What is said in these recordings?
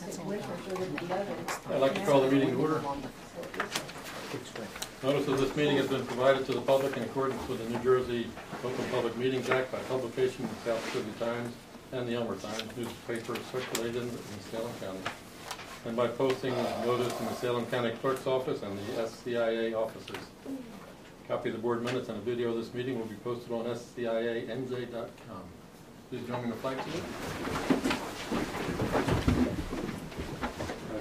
I'd like to call the meeting to order. Notice of this meeting has been provided to the public in accordance with the New Jersey Open Public Meetings Act by publication in the South Jersey Times and the Elmer Times, newspaper circulated in Salem County, and by posting notice in the Salem County Clerk's Office and the SCIA offices. A copy of the board minutes and a video of this meeting will be posted on SCIANJ.com. Please join me in the flag salute.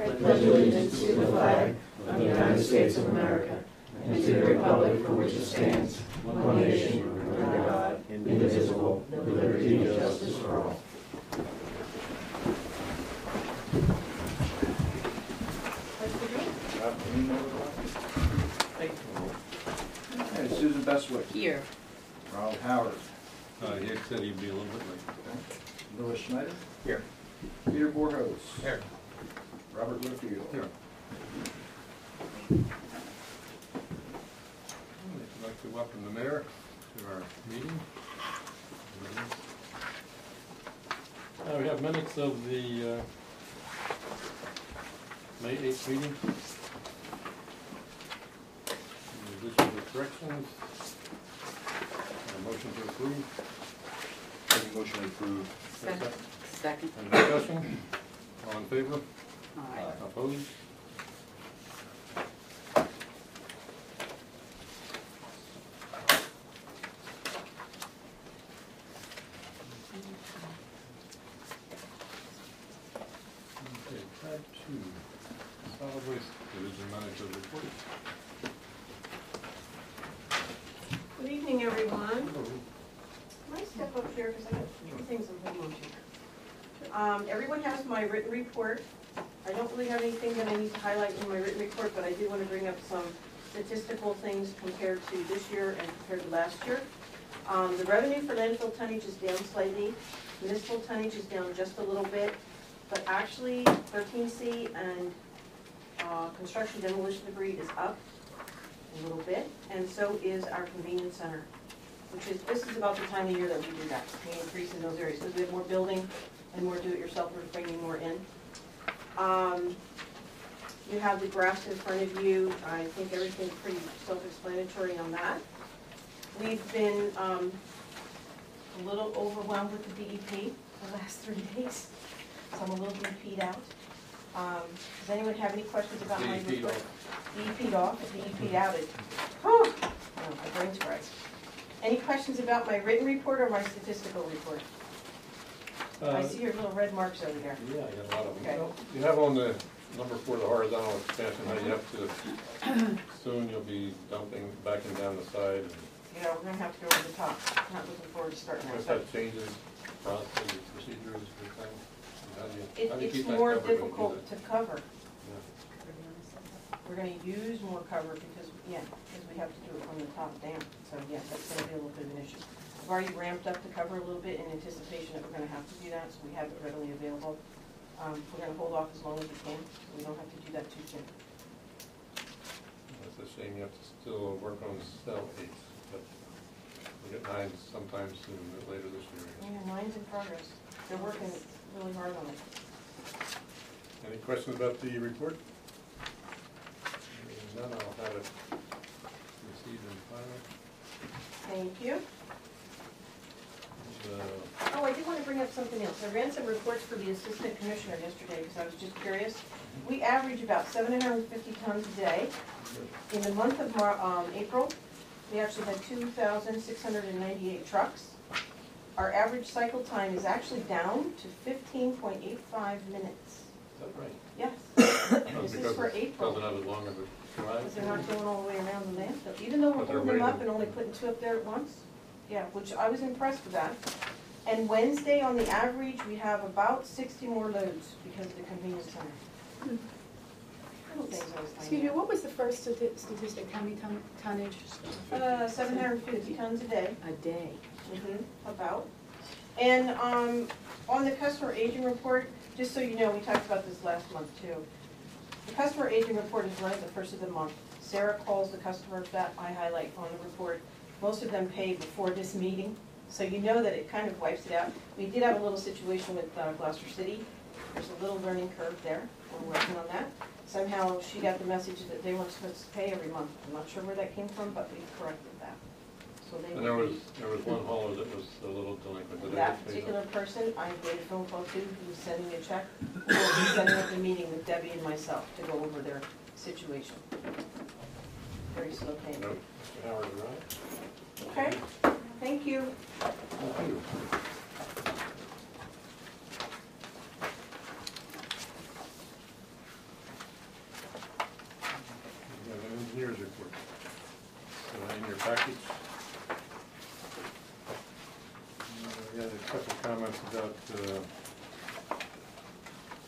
I pledge allegiance to the flag of the United States of America and to the republic for which it stands, one nation, under God, indivisible, with liberty and justice for all. Okay, Susan Bestwick. Here. Ronald Howard. He said he'd be a little bit late. Louis Schneider. Here. Peter Borhos. Here. Robert Littlefield. Here. I'd like to welcome the mayor to our meeting. We have minutes of the May 8th meeting. Any additions or corrections? A motion to approve. Motion to approve. Second. Any discussion? All in favor? Aye. Opposed? Okay, tab 2. Solid Waste Division Manager Report. Good evening, everyone. Can I step up here because I have two things I'm holding on to. Everyone has my written report. I don't really have anything that I need to highlight in my written report, but I do want to bring up some statistical things compared to this year and compared to last year. The revenue for landfill tonnage is down slightly. Municipal tonnage is down just a little bit, but actually 13C and construction demolition debris is up a little bit, and so is our convenience center, this is about the time of year that we do that. We increase in those areas because we have more building and more do-it-yourselfers bringing more in. You have the graphs in front of you. I think everything's pretty self-explanatory on that. We've been a little overwhelmed with the DEP the last 3 days, so I'm a little DEP'd out. Does anyone have any questions about my report? DEP'd off, DEP'd outed. Oh, my brain's fried. Any questions about my written report or my statistical report? I see your little red marks over there. Yeah, I got a lot of them. Okay. You have on the number 4, the horizontal expansion, how you have to, soon you'll be dumping, backing down the side. Yeah, we're going to have to go over the top. Not looking forward to starting that. If that changes processes, procedures, everything. How do you It's keep that more covered when you do difficult that? to cover. Yeah. We're going to use more cover because we have to do it from the top down. So yeah, that's going to be a little bit of an issue. I've already ramped up the cover a little bit in anticipation that we're going to have to do that, so we have it readily available. We're going to hold off as long as we can, so we don't have to do that too soon. That's a shame you have to still work on cell 8, but we'll get 9 sometime soon, later this year. Yeah, mine's in progress. They're working really hard on it. Any questions about the report? None, I'll have it received and filed. Thank you. Oh, I did want to bring up something else. I ran some reports for the assistant commissioner yesterday because I was just curious. We average about 750 tons a day. In the month of April, we actually had 2,698 trucks. Our average cycle time is actually down to 15.85 minutes. Is that right? Yes. This is for April. Doesn't have as long as a drive. Because they're not going all the way around the landfill. Even though we're But they're holding them up waiting. and only putting 2 up there at once. Yeah, which I was impressed with that. And Wednesday, on the average, we have about 60 more loads because of the convenience center. Little things I was Excuse me, what was the first statistic? How many tonnage? 750 tons a day. A day. About. And on the customer aging report, just so you know, we talked about this last month too. The customer aging report is run at the first of the month. Sarah calls the customers that I highlight on the report. Most of them pay before this meeting, so you know that it kind of wipes it out. We did have a little situation with Gloucester City. There's a little learning curve there, we're working on that. Somehow she got the message that they weren't supposed to pay every month. I'm not sure where that came from, but we corrected that. So they And will there was one hauler that was a little delinquent. Did they that get paid? particular person, I made a phone call to, who's sending me a check. We'll be setting up a meeting with Debbie and myself to go over their situation. Very slow payment. No, Mr. Howard, all right? Okay, thank you. Thank you. We have an engineer's report. In your package. We had a couple of comments about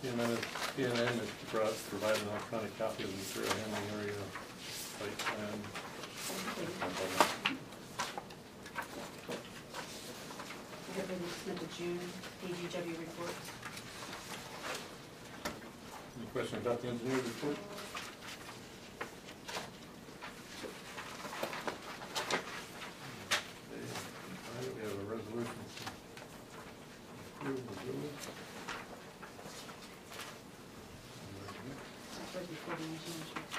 CNN is to provide an electronic copy of the material handling area site plan. Everybody submit the June AGW report. Any questions about the engineer's report? We have a resolution to approve the bills. That's right before the engineer's report.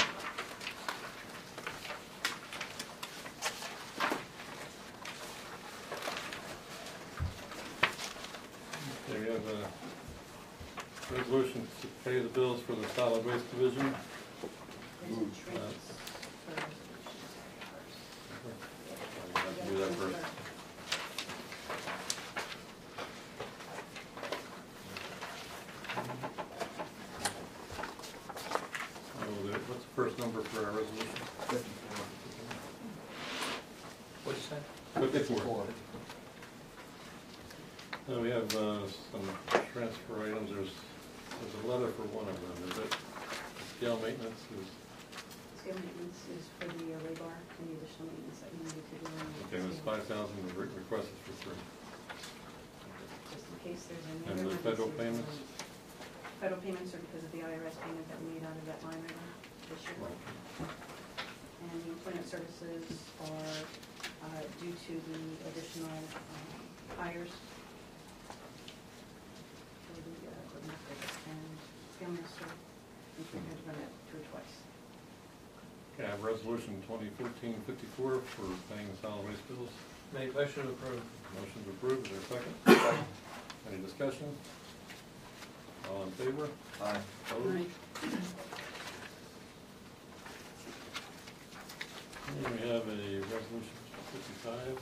Okay, we have a resolution to pay the bills for the solid waste division. Moved. I'll have to do that first. What's the first number for our resolution? 54. What'd you say? 54. We have some transfer items. There's a letter for one of them. Is it scale maintenance? Scale maintenance is for the rebar and the additional maintenance that we needed to do. Okay, it was 5,000 requested for 3. Just in case there's any And other the federal emergencies. payments? Federal payments are because of the IRS payment that we made out of that line item this year. And the employment services are due to the additional hires for the equipment and scale master. We had to run that through twice. Okay, I have resolution 2014-54 for paying the solid waste bills. Make motion approved. Motion to approve. Is there a second? Any discussion? All in favor? Aye. Opposed? And we have a resolution 55.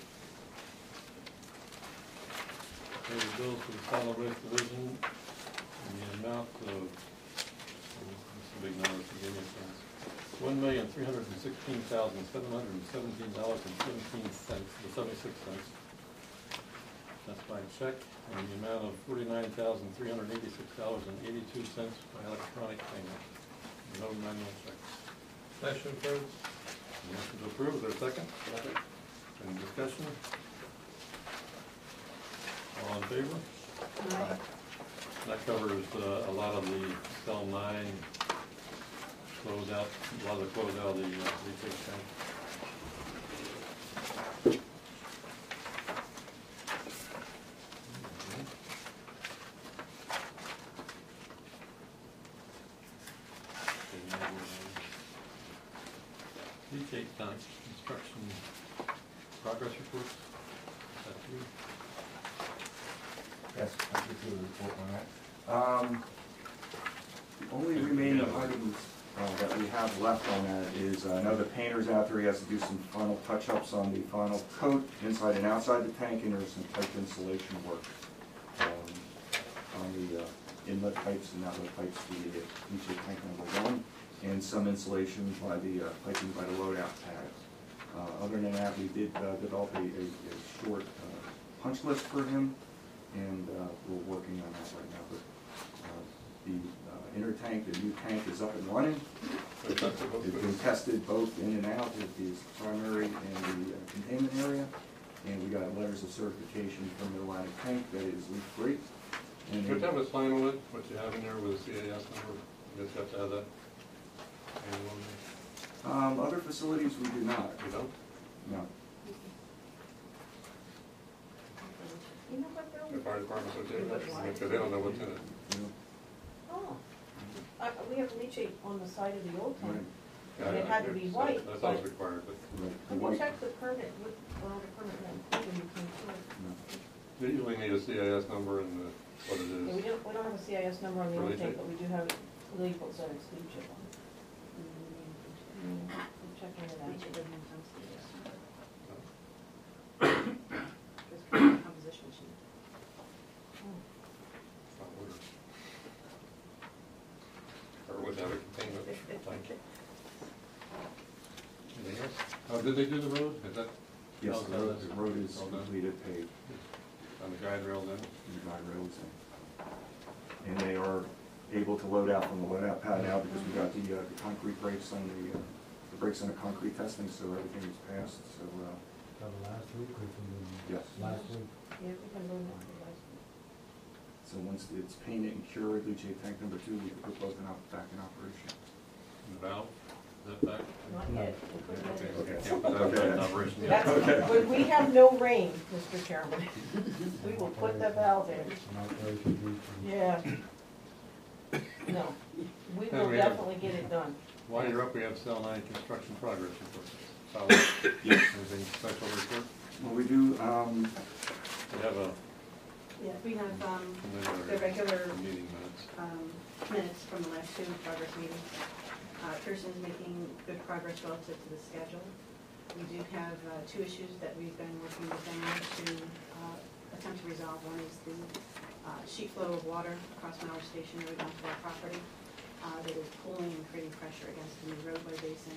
Pay the bills for the solid waste division in the amount of, that's a big number to give me a sense, $1,316,717.76. That's by check, and the amount of $49,386.82 by electronic payment. No manual checks. Motion approved. Motion to approve, is there a second? Second. Any discussion? All in favor? Aye. That covers a lot of the cell 9 closeout, a lot of the closeout of the retake tank. Retake tank construction progress reports. That's you. Yes, I'll give you a report on that. The only remaining items that we have left on that is, I know the painter's out there, he has to do some final touch-ups on the final coat inside and outside the tank, and there's some pipe insulation work on the inlet pipes and outlet pipes to each of the tank number 1, and some insulation by the piping by the loadout pads. Other than that, we did develop a short punch list for him, and we're working on that right now. But the inner tank, the new tank is up and running. It's been tested both in and out with the primary and the containment area, and we got letters of certification from the Atlantic tank that it is leak-free. Do you have a sign on it, what you have in there with a CAS number? You just have to have that. Other facilities we do not. You don't? No. You know what, The Bill? fire department's okay with that? Because they don't know what's in it. No. Oh, leachate on the side of the old Right. tank. And it had to be white, That's but- always required, but Right. The Let me white- check the permit, well, the permit won't include anything to it. no. you usually need a CIS number and what it Yeah, is. we don't have a CIS number on the For old leachate? tank, but we do have labels that it's leachate on. I'm checking it Each of out. them comes to this. Just composition sheet. It's not ordered. Or would have a containment tank. Anything else? Oh, did they do the road? Is that? Yes, Oh, the road is all done. completed, paved, On the guide rails in? and the guide rails in. And they are able to load out from the loadout pad now because we got the concrete brakes on the brakes on the concrete testing, so everything is passed, so, Last week or something? yes. Last week. Yeah, we can load it for last week. So once it's painted and cured, leachate tank number 2, we can put both back in operation. The valve? Is that back? Not yet. We'll put it in. Okay, can't put that back in operation yet. That's, when we have no rain, Mr. Chairman, we will put the valve in. An operation due to- Yeah. No, we And will we have- definitely get it done. While you're up, we have cell 9 construction progress report. Solid. Yes. Anything special report? Well, we do, We have a Yeah, we have the preliminary regular meeting minutes. minutes from the last two progress meetings. Pearson is making good progress relative to the schedule. We do have two issues that we've been working with them on to attempt to resolve. One is the sheet flow of water across Mallard Station Road onto our property that is pulling and creating pressure against the new roadway basin.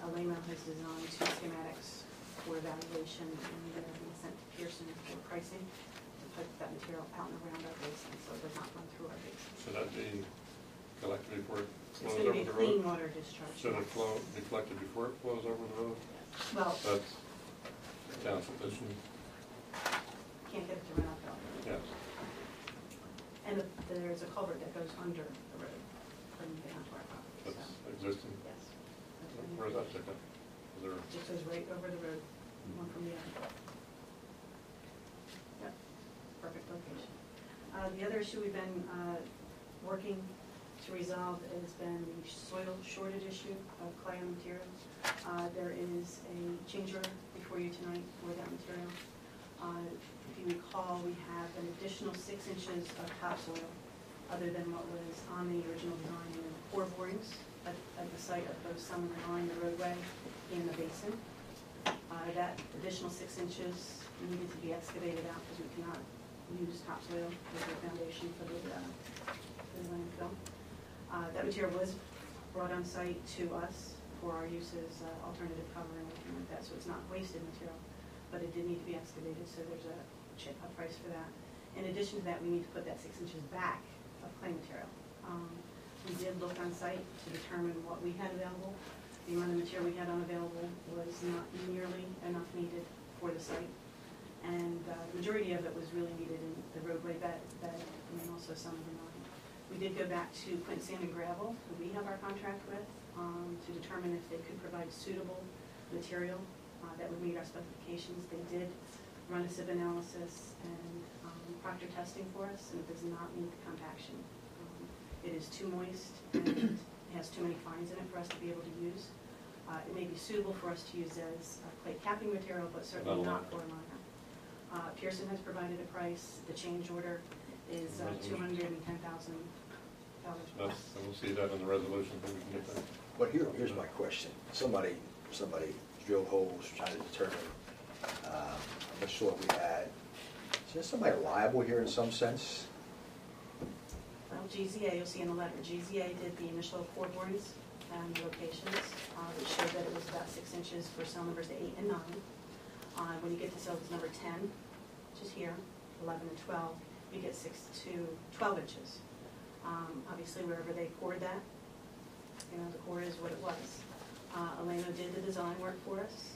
Elena has designed two schematics for evaluation and they're being sent to Pearson for pricing to put that material out and around our basin so it does not run through our basin. Should that be collected before it It's flows going to over be a the clean road? water discharge. Should it be collected before it flows over the road? Well, That's township issue. can't get it to run uphill. Yes. And there's a culvert that goes under the road from down to our property, so, That's existing. yes. That's what Where's we- that stick up? Is there? Just goes right over the road, one from the other. Yep, perfect location. The other issue we've been working to resolve has been the soil shortage issue of clay and materials. There is a change order before you tonight for that material. If you recall, we have an additional 6 inches of topsoil other than what was on the original design in the core borings at the site of both Summer Line, the roadway, and the basin. That additional 6 inches needed to be excavated out because we cannot use topsoil as a foundation for the landfill. That material was brought on site to us for our use as alternative cover and everything like that, so it's not wasted material, but it did need to be excavated, so there's a price for that. In addition to that, we need to put that 6 inches back of clay material. We did look on site to determine what we had available. The amount of material we had unavailable was not nearly enough needed for the site. And the majority of it was really needed in the roadway bed and then also some of the line. We did go back to Quint Sand and Gravel, who we have our contract with, to determine if they could provide suitable material that would meet our specifications. They did run a SIB analysis and proctor testing for us, and it does not meet the compaction. It is too moist and it has too many fines in it for us to be able to use. It may be suitable for us to use as clay capping material, but certainly not for a liner. Pearson has provided a price. The change order is $210,000 plus. We'll see that in the resolution, but we can get that. But here's my question. Somebody drilled holes trying to determine how much soil we had. Is there somebody liable here in some sense? Well, GZA, you'll see in the letter, GZA did the initial core borings and locations, which showed that it was about 6 inches for cell numbers 8 and 9. When you get to cell number 10, which is here, 11 and 12, you get 6 to 12 inches. Obviously, wherever they poured that, the core is what it was. Elena did the design work for us.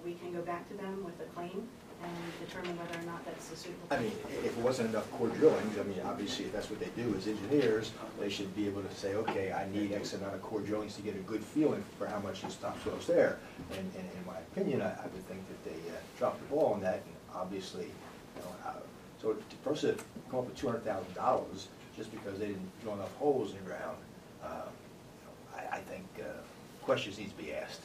We can go back to them with a claim and determine whether or not that's a suitable. I mean, if it wasn't enough core drillings, I mean, obviously, if that's what they do as engineers, they should be able to say, okay, I need X amount of core drillings to get a good feeling for how much this topsoil's there. And in my opinion, I would think that they dropped the ball on that, and obviously, so the person come up with $200,000 just because they didn't drill enough holes in the ground, I think questions need to be asked.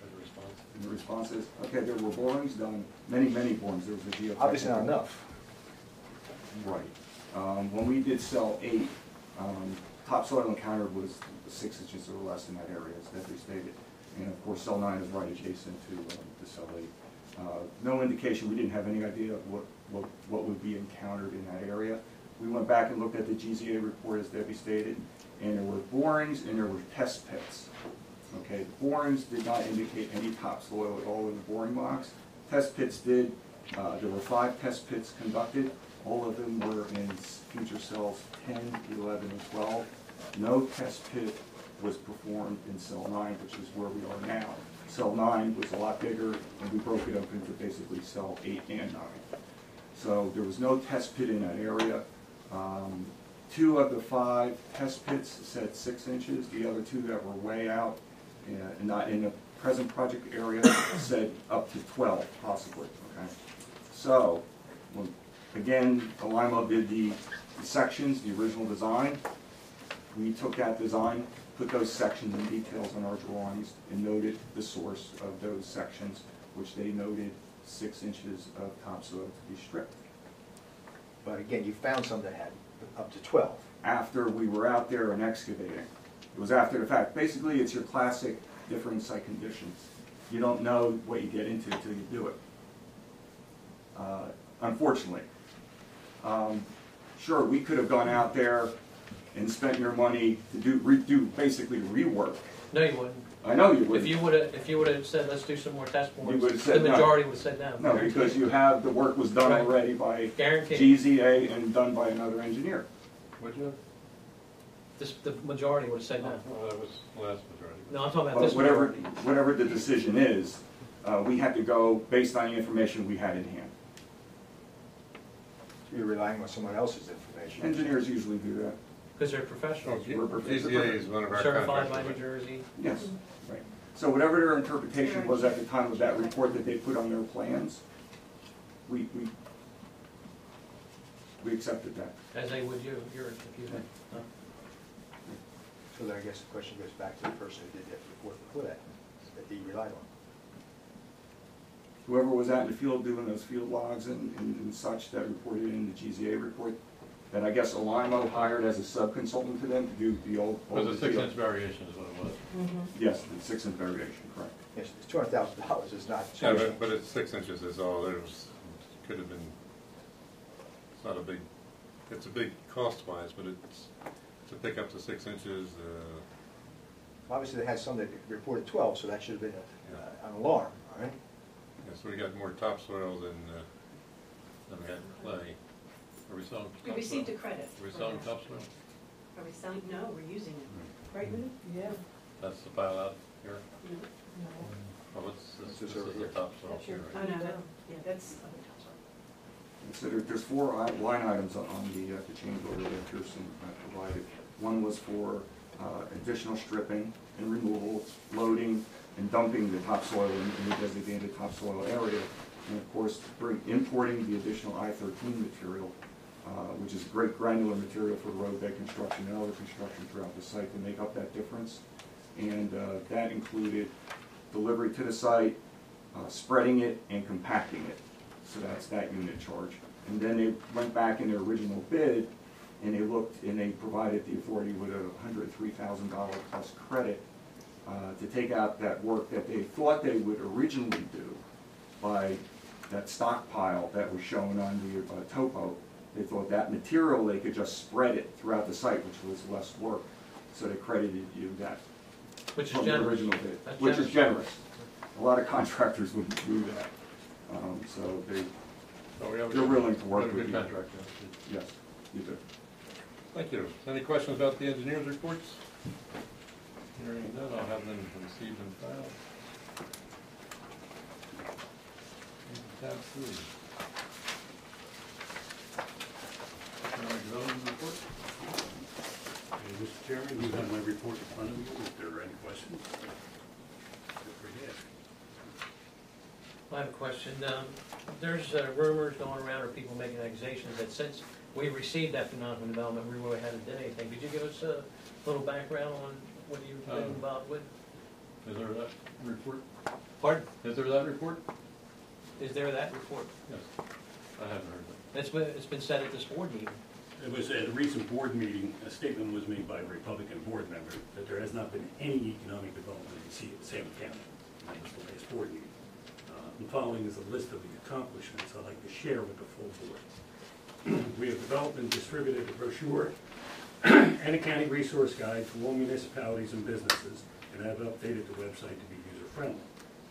Good response. And the response is, okay, there were borings done, many borings, there was a geotechnical. Obviously not enough. Right. When we did cell 8, topsoil encountered was 6 inches or less in that area, as Debbie stated. And of course, cell 9 is right adjacent to cell 8. No indication, we didn't have any idea of what would be encountered in that area. We went back and looked at the GZA report, as Debbie stated, and there were borings and there were test pits. Okay, the borings did not indicate any topsoil at all in the boring box. Test pits did. There were 5 test pits conducted. All of them were in future cells 10, 11, and 12. No test pit was performed in cell 9, which is where we are now. Cell 9 was a lot bigger, and we broke it up into basically cell 8 and 9. So there was no test pit in that area. 2 of the 5 test pits said 6 inches. The other 2 that were way out, and not in the present project area, said up to 12, possibly. Okay. So, again, Alimo did the sections, the original design. We took that design, put those sections and details on our drawings, and noted the source of those sections, which they noted 6 inches of topsoil to be stripped. But again, you found some that had up to 12. After we were out there and excavating. It was after the fact. Basically, it's your classic different site conditions. You don't know what you get into until you do it. Unfortunately. Sure, we could have gone out there and spent your money to do basically rework. No, you wouldn't. I know you wouldn't. If you would have said, let's do some more test You boards, would've said the no. majority would have said no. No, because you have, the work was done Right. already by Guaranteed. GZA and done by another engineer. Would you? The majority would have said no. Well, that was the last majority. No, I'm talking about But this majority. whatever the decision is, we had to go based on the information we had in hand. You're relying on someone else's information. Engineers usually do that. Because they're professionals. GZA is one of our Certified by contractors. New Jersey. Yes, right. So whatever their interpretation was at the time of that report that they put on their plans, we accepted that. As they would yours if you had. So then I guess the question goes back to the person who did that report before that he relied on. Whoever was out in the field doing those field logs and such that reported in the GZA report, that I guess Alimo hired as a sub-consultant to them to do the old. It was a 6-inch variation is what it was. Yes, the 6-inch variation, correct. Yes, it's $200,000 is not. Yeah, but it's 6 inches is all, there was, could have been, it's not a big, it's a big cost-wise, but it's, to pick up to 6 inches, Obviously, they had some that reported 12, so that should have been an alarm, all right? yeah, so we got more topsoil than Then we had clay. Are we selling We topsoil? received a credit. Are we for selling that. topsoil? Are we selling? No, we're using it. Right, Minnie? Yeah. That's the pile out here? No. Oh, what's this? This is This over is the here. topsoil. That's your- here, Oh, right? no, yeah, that's other topsoil. So there's 4 line items on the change order that Pearson provided. One was for additional stripping and removal, loading and dumping the topsoil in the designated topsoil area. And of course, importing the additional I-13 material, which is great granular material for road bed construction and other construction throughout the site to make up that difference. And that included delivery to the site, spreading it, and compacting it. So that's that unit charge. And then they went back in their original bid, and they looked, and they provided the authority with a $103,000 plus credit to take out that work that they thought they would originally do by that stockpile that was shown on the topo. They thought that material, they could just spread it throughout the site, which was less work. So they credited you that Which is from the generous. original bid, That's which is generous. A lot of contractors wouldn't do that. So So we have a they're good- willing to work we have a with good you. contract. Yes, you do. Thank you. Any questions about the engineer's reports? Hearing none, I'll have them received and filed. Tab 3. Development report? Mr. Chairman, you have my report in front of you. If there are any questions, feel free to ask. I have a question. There's rumors going around or people making accusations that since we received that economic development, we really hadn't done anything. Could you give us a little background on what you've been involved with? Is there that report? Pardon? Is there that report? Is there that report? Yes. I haven't heard that. It's been said at this board meeting. It was at a recent board meeting, a statement was made by a Republican board member that there has not been any economic development in Salem County. That was the last board meeting. The following is a list of the accomplishments I'd like to share with the full board. We have developed and distributed a brochure and a county resource guide to all municipalities and businesses, and have updated the website to be user-friendly.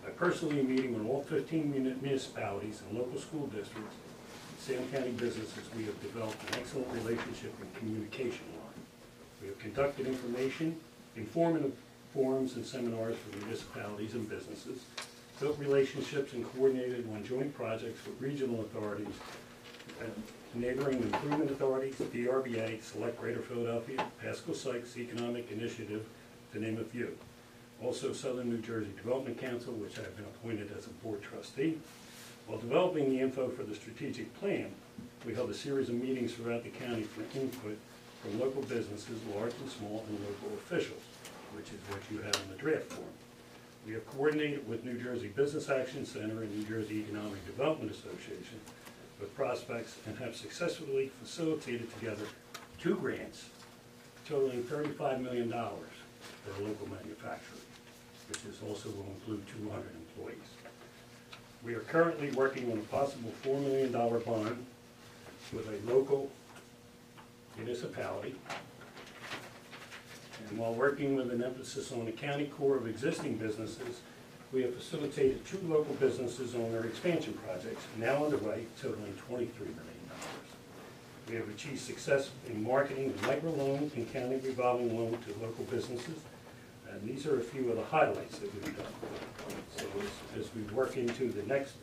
By personally meeting with all 15 municipalities and local school districts, Salem County businesses, we have developed an excellent relationship and communication line. We have conducted informative forums and seminars for municipalities and businesses, built relationships and coordinated on joint projects with regional authorities, neighboring improvement authorities, DRBA, Select Greater Philadelphia, Pasco Sykes Economic Initiative, to name a few. Also Southern New Jersey Development Council, which I've been appointed as a board trustee. While developing the info for the strategic plan, we held a series of meetings throughout the county for input from local businesses, large and small, and local officials, which is what you have in the draft form. We have coordinated with New Jersey Business Action Center and New Jersey Economic Development Association with prospects and have successfully facilitated together 2 grants totaling $35 million for a local manufacturer, which is also will include 200 employees. We are currently working on a possible $4 million bond with a local municipality. And while working with an emphasis on the county core of existing businesses, we have facilitated 2 local businesses on their expansion projects, now underway, totaling $23 million. We have achieved success in marketing the micro loan and county revolving loan to local businesses. And these are a few of the highlights that we've done. So as we work into the next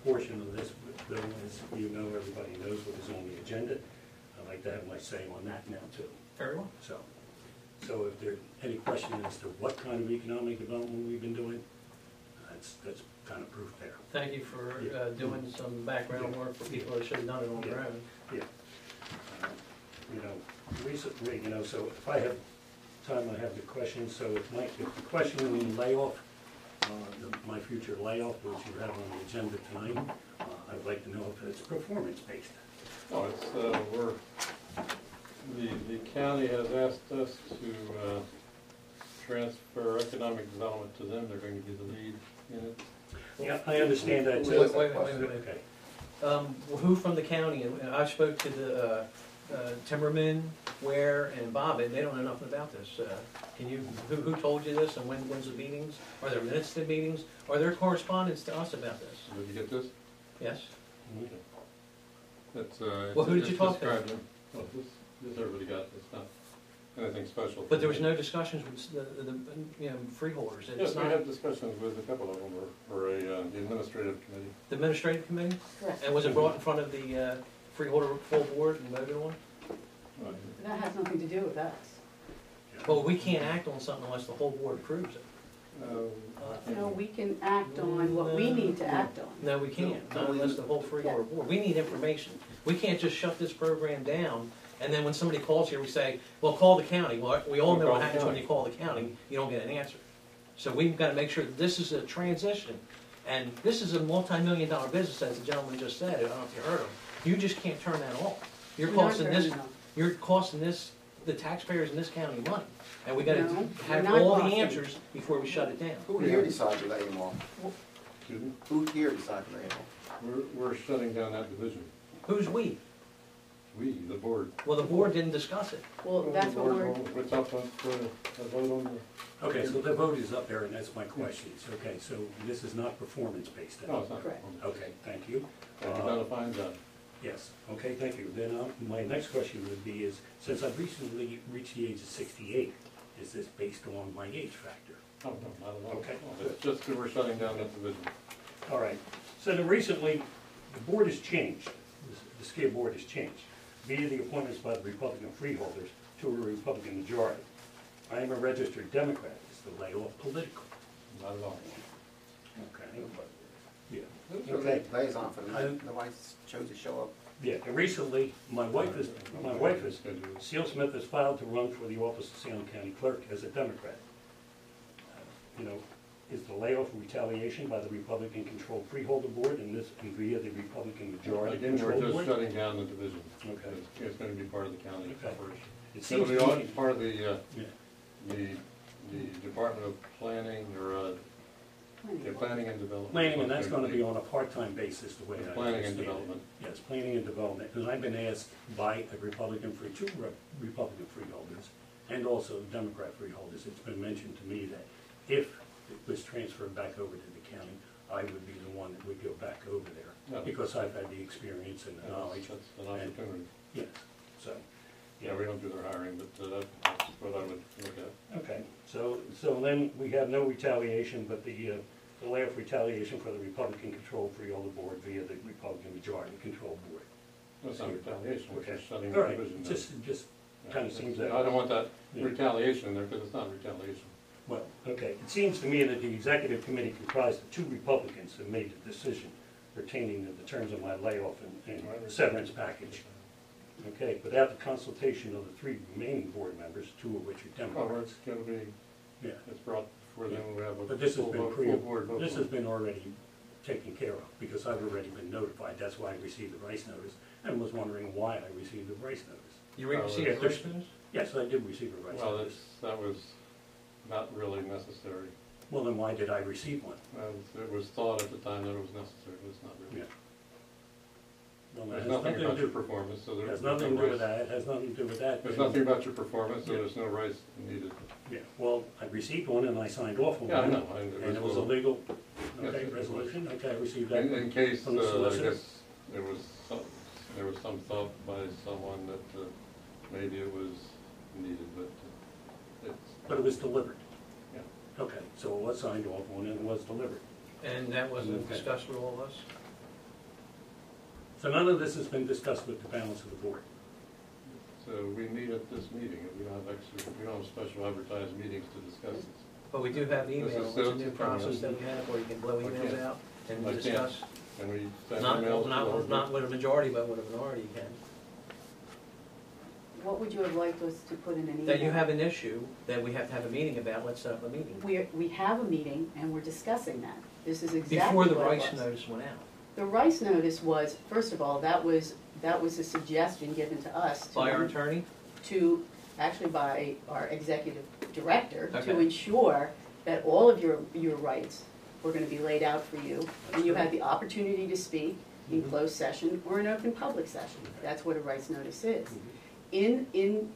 portion of this bill, as you know, everybody knows what is on the agenda. I'd like to have my say on that now too. Very well. So if there are any questions as to what kind of economic development we've been doing, that's kind of proof there. Thank you for doing some background work for people that should have done it on their own. Yeah. Recently, so if I have time, I have the question. So if the question on layoff, my future layoff, which you have on the agenda tonight, I'd like to know if it's performance-based. No, it's, the county has asked us to transfer economic development to them. They're going to be the lead in it. Yeah, I understand that too. Wait. Okay. Who from the county, and I spoke to the Timmerman, Ware, and Bob, and they don't know nothing about this. Who told you this, and when's the meetings? Are there minutes to the meetings? Are there correspondence to us about this? Did you get this? Yes. Okay. It's, Well, who did you talk to? Well, this everybody got. It's not anything special. But there was no discussions with the freeholders. Yes, we had discussions with a couple of them, or the administrative committee. The administrative committee? Correct. And was it brought in front of the freeholder full board and voted on? Right. That has nothing to do with us. Well, we can't act on something unless the whole board approves it. No, we can act on what we need to act on. No, we can't, not unless the whole freeholder board. We need information. We can't just shut this program down, and then when somebody calls here, we say, well, call the county. Well, we all know what happens when you call the county. You don't get an answer. So we've got to make sure that this is a transition. And this is a multi-million-dollar business, as the gentleman just said. I don't know if you heard him. You just can't turn that off. You're costing this, the taxpayers in this county money. And we got to No, have we're not all the costing. answers before we shut it down. Who here decides to lay him off? Excuse me? Who here decides to lay him off? We're shutting down that division. Who's we? We, the board. Well, the board didn't discuss it. Well, that's what we're, What's up for a vote on the... Okay, so the vote is up there, and that's my questions. Okay, so this is not performance-based then? No, it's not. Correct. Okay, thank you. You've done a fine job. Yes, okay, thank you. Then my next question would be is, since I've recently reached the age of 68, is this based on my age factor? Oh, no, not at all. Okay. No, it's just that we're shutting down that division. All right. So then recently, the board has changed. The SCIA board has changed via the appointments by the Republican freeholders to a Republican majority. I am a registered Democrat. Is the layoff political? Not at all. Okay. Yeah. Okay. Liaison for the, nobody chose to show up Yeah, and recently, my wife is, Seal Smith has filed to run for the office of Salem County Clerk as a Democrat. You know, is the layoff retaliation by the Republican-controlled freeholder board and this, and via the Republican majority Again, we're control just board? shutting down the division. Okay. It's gonna be part of the county Okay. operation. It It'll seems be to all me, part of the, yeah, the Department of Planning, or, yeah, Planning and Development. planning, and that's gonna be on a part-time basis, the way I Planning and understand it. Development. Yes, planning and development, because I've been asked by a Republican Republican freeholders and also Democrat freeholders, it's been mentioned to me that if it was transferred back over to the county, I would be the one that would go back over there, Yeah. because I've had the experience and the knowledge. That's an opportunity. Yes, so, Yeah, we don't do their hiring, but that's what I would look at. okay, so then we have no retaliation, but the layoff retaliation for the Republican-controlled freeholder board via the Republican majority-controlled board. That's not retaliation, it's Okay. just shutting All the right, division down. just Yeah, kind of seems that. I don't want that Yeah. retaliation in there, because it's not retaliation. Well, okay, it seems to me that the executive committee comprised of 2 Republicans have made the decision pertaining to the terms of my layoff and severance package. Okay, without the consultation of the 3 remaining board members, 2 of which are Oh, Democrats. it's gonna be, Yeah, it's brought before them, we have a but this has full been vote, full board vote. this has been already taken care of, because I've already been notified, that's why I received the rice notice, and was wondering why I received the rice notice. You Well, received yeah, the there's- first news? Yes, I did receive a rice Well, notice. that was not really necessary. Well, then why did I receive one? It was thought at the time that it was necessary, but it's not really. Yeah. Well, that There's has nothing about to your do, performance, so there's has no nothing to do with rice. that, has nothing to do with that. There's nothing about your performance, so Yeah. there's no rice needed. Yeah, well, I received one and I signed off on one. Yeah, I know. And it was a legal, Yes, okay, it was. resolution, okay, I received that. In case, from the I solicitor. guess, there was some thought by someone that maybe it was needed, but it's. But it was delivered. Yeah. Okay, so it was signed off on and it was delivered. And that wasn't Okay. discussed with all of us? So none of this has been discussed with the balance of the board. So we meet at this meeting, we don't have special advertised meetings to discuss this. But we do have This email, is it's a still new to come, process yes. that we have, where you can blow I emails can't. out and I can't. discuss. Can we send Not, emails? to all not with a majority, but with a minority you can. What would you have liked us to put in an email? That you have an issue that we have to have a meeting about, let's set up a meeting. We have a meeting and we're discussing that. This is exactly Before the what it rice was. notice went out. The rice notice was, first of all, that was a suggestion given to us. By our attorney? Actually by our executive director, to Okay. ensure that all of your rights were gonna be laid out for you. And you had the opportunity to speak in Mhm. closed session or an open public session. That's what a rights notice is. Mm-hmm.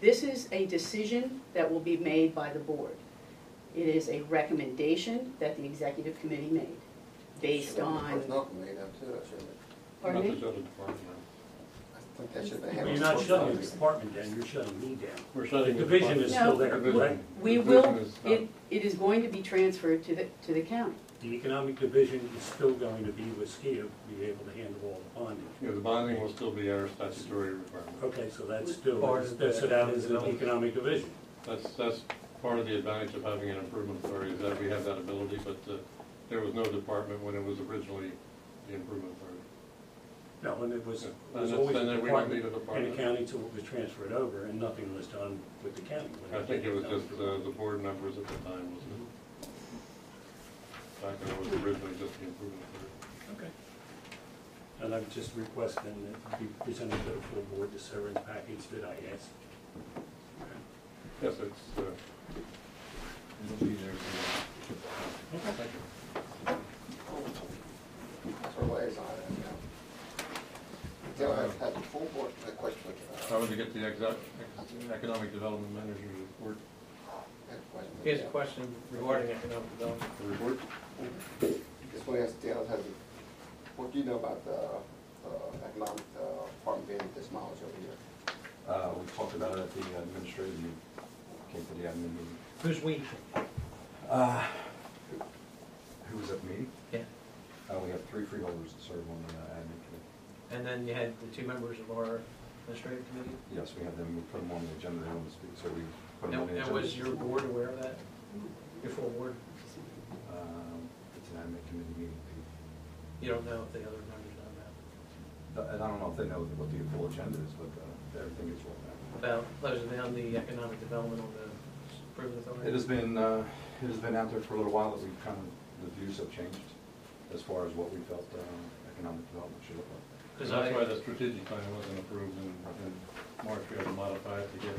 This is a decision that will be made by the board. It is a recommendation that the executive committee made, based on, Personnel committee now too, shouldn't it? pardon Not me? the other department, no. I think that should be Well, handled. you're not shutting the department down, you're shutting me down. We're The shutting. division is No. still there, Division. right? We The will, division is not- it is going to be transferred to the county. The economic division is still going to be with SCIA, be able to handle all the bonding. Yeah, the bonding will still be our statutory requirement. Okay, so that's still, Part of that's the- it out as an economic division. That's part of the advantage of having an improvement authority, is that we have that ability, but there was no department when it was originally the improvement authority. No, and it was, Yeah. it was And always then a we don't department need a in the department. county until it was transferred over, and nothing was done with the county. when I think it was just done. the board members at the time, wasn't it? Back when it was originally just the improvement authority. Okay. And I'm just requesting that it be presented to the full board, the severance package that I asked. Okay. Yes, it's, it'll be there. Okay. Thank you. That's our liaison, you know. Then I have the full board, a question. How would you get the economic development manager's report? Here's a question regarding economic development. The report? This one has Dan, what do you know about the economic department being demolished over here? We talked about it at the administrative meeting, came to the admin meeting. Who's we? Who was at the meeting? Yeah. We have 3 freeholders that serve on the admin committee. And then you had the 2 members of our administrative committee? Yes, we have them, we put them on the agenda, they want to speak, so we put them on the And agenda. was your board aware of that? Your full board? It's an admin committee meeting. You don't know if the other members know that? And I don't know if they know what the full agenda is, but everything gets rolled out. About closing down the economic development on the improvement authority? It has been out there for a little while that we've kind of, the views have changed as far as what we felt economic development should look like. Because that's why the strategic plan wasn't approved in March. We had to modify it to get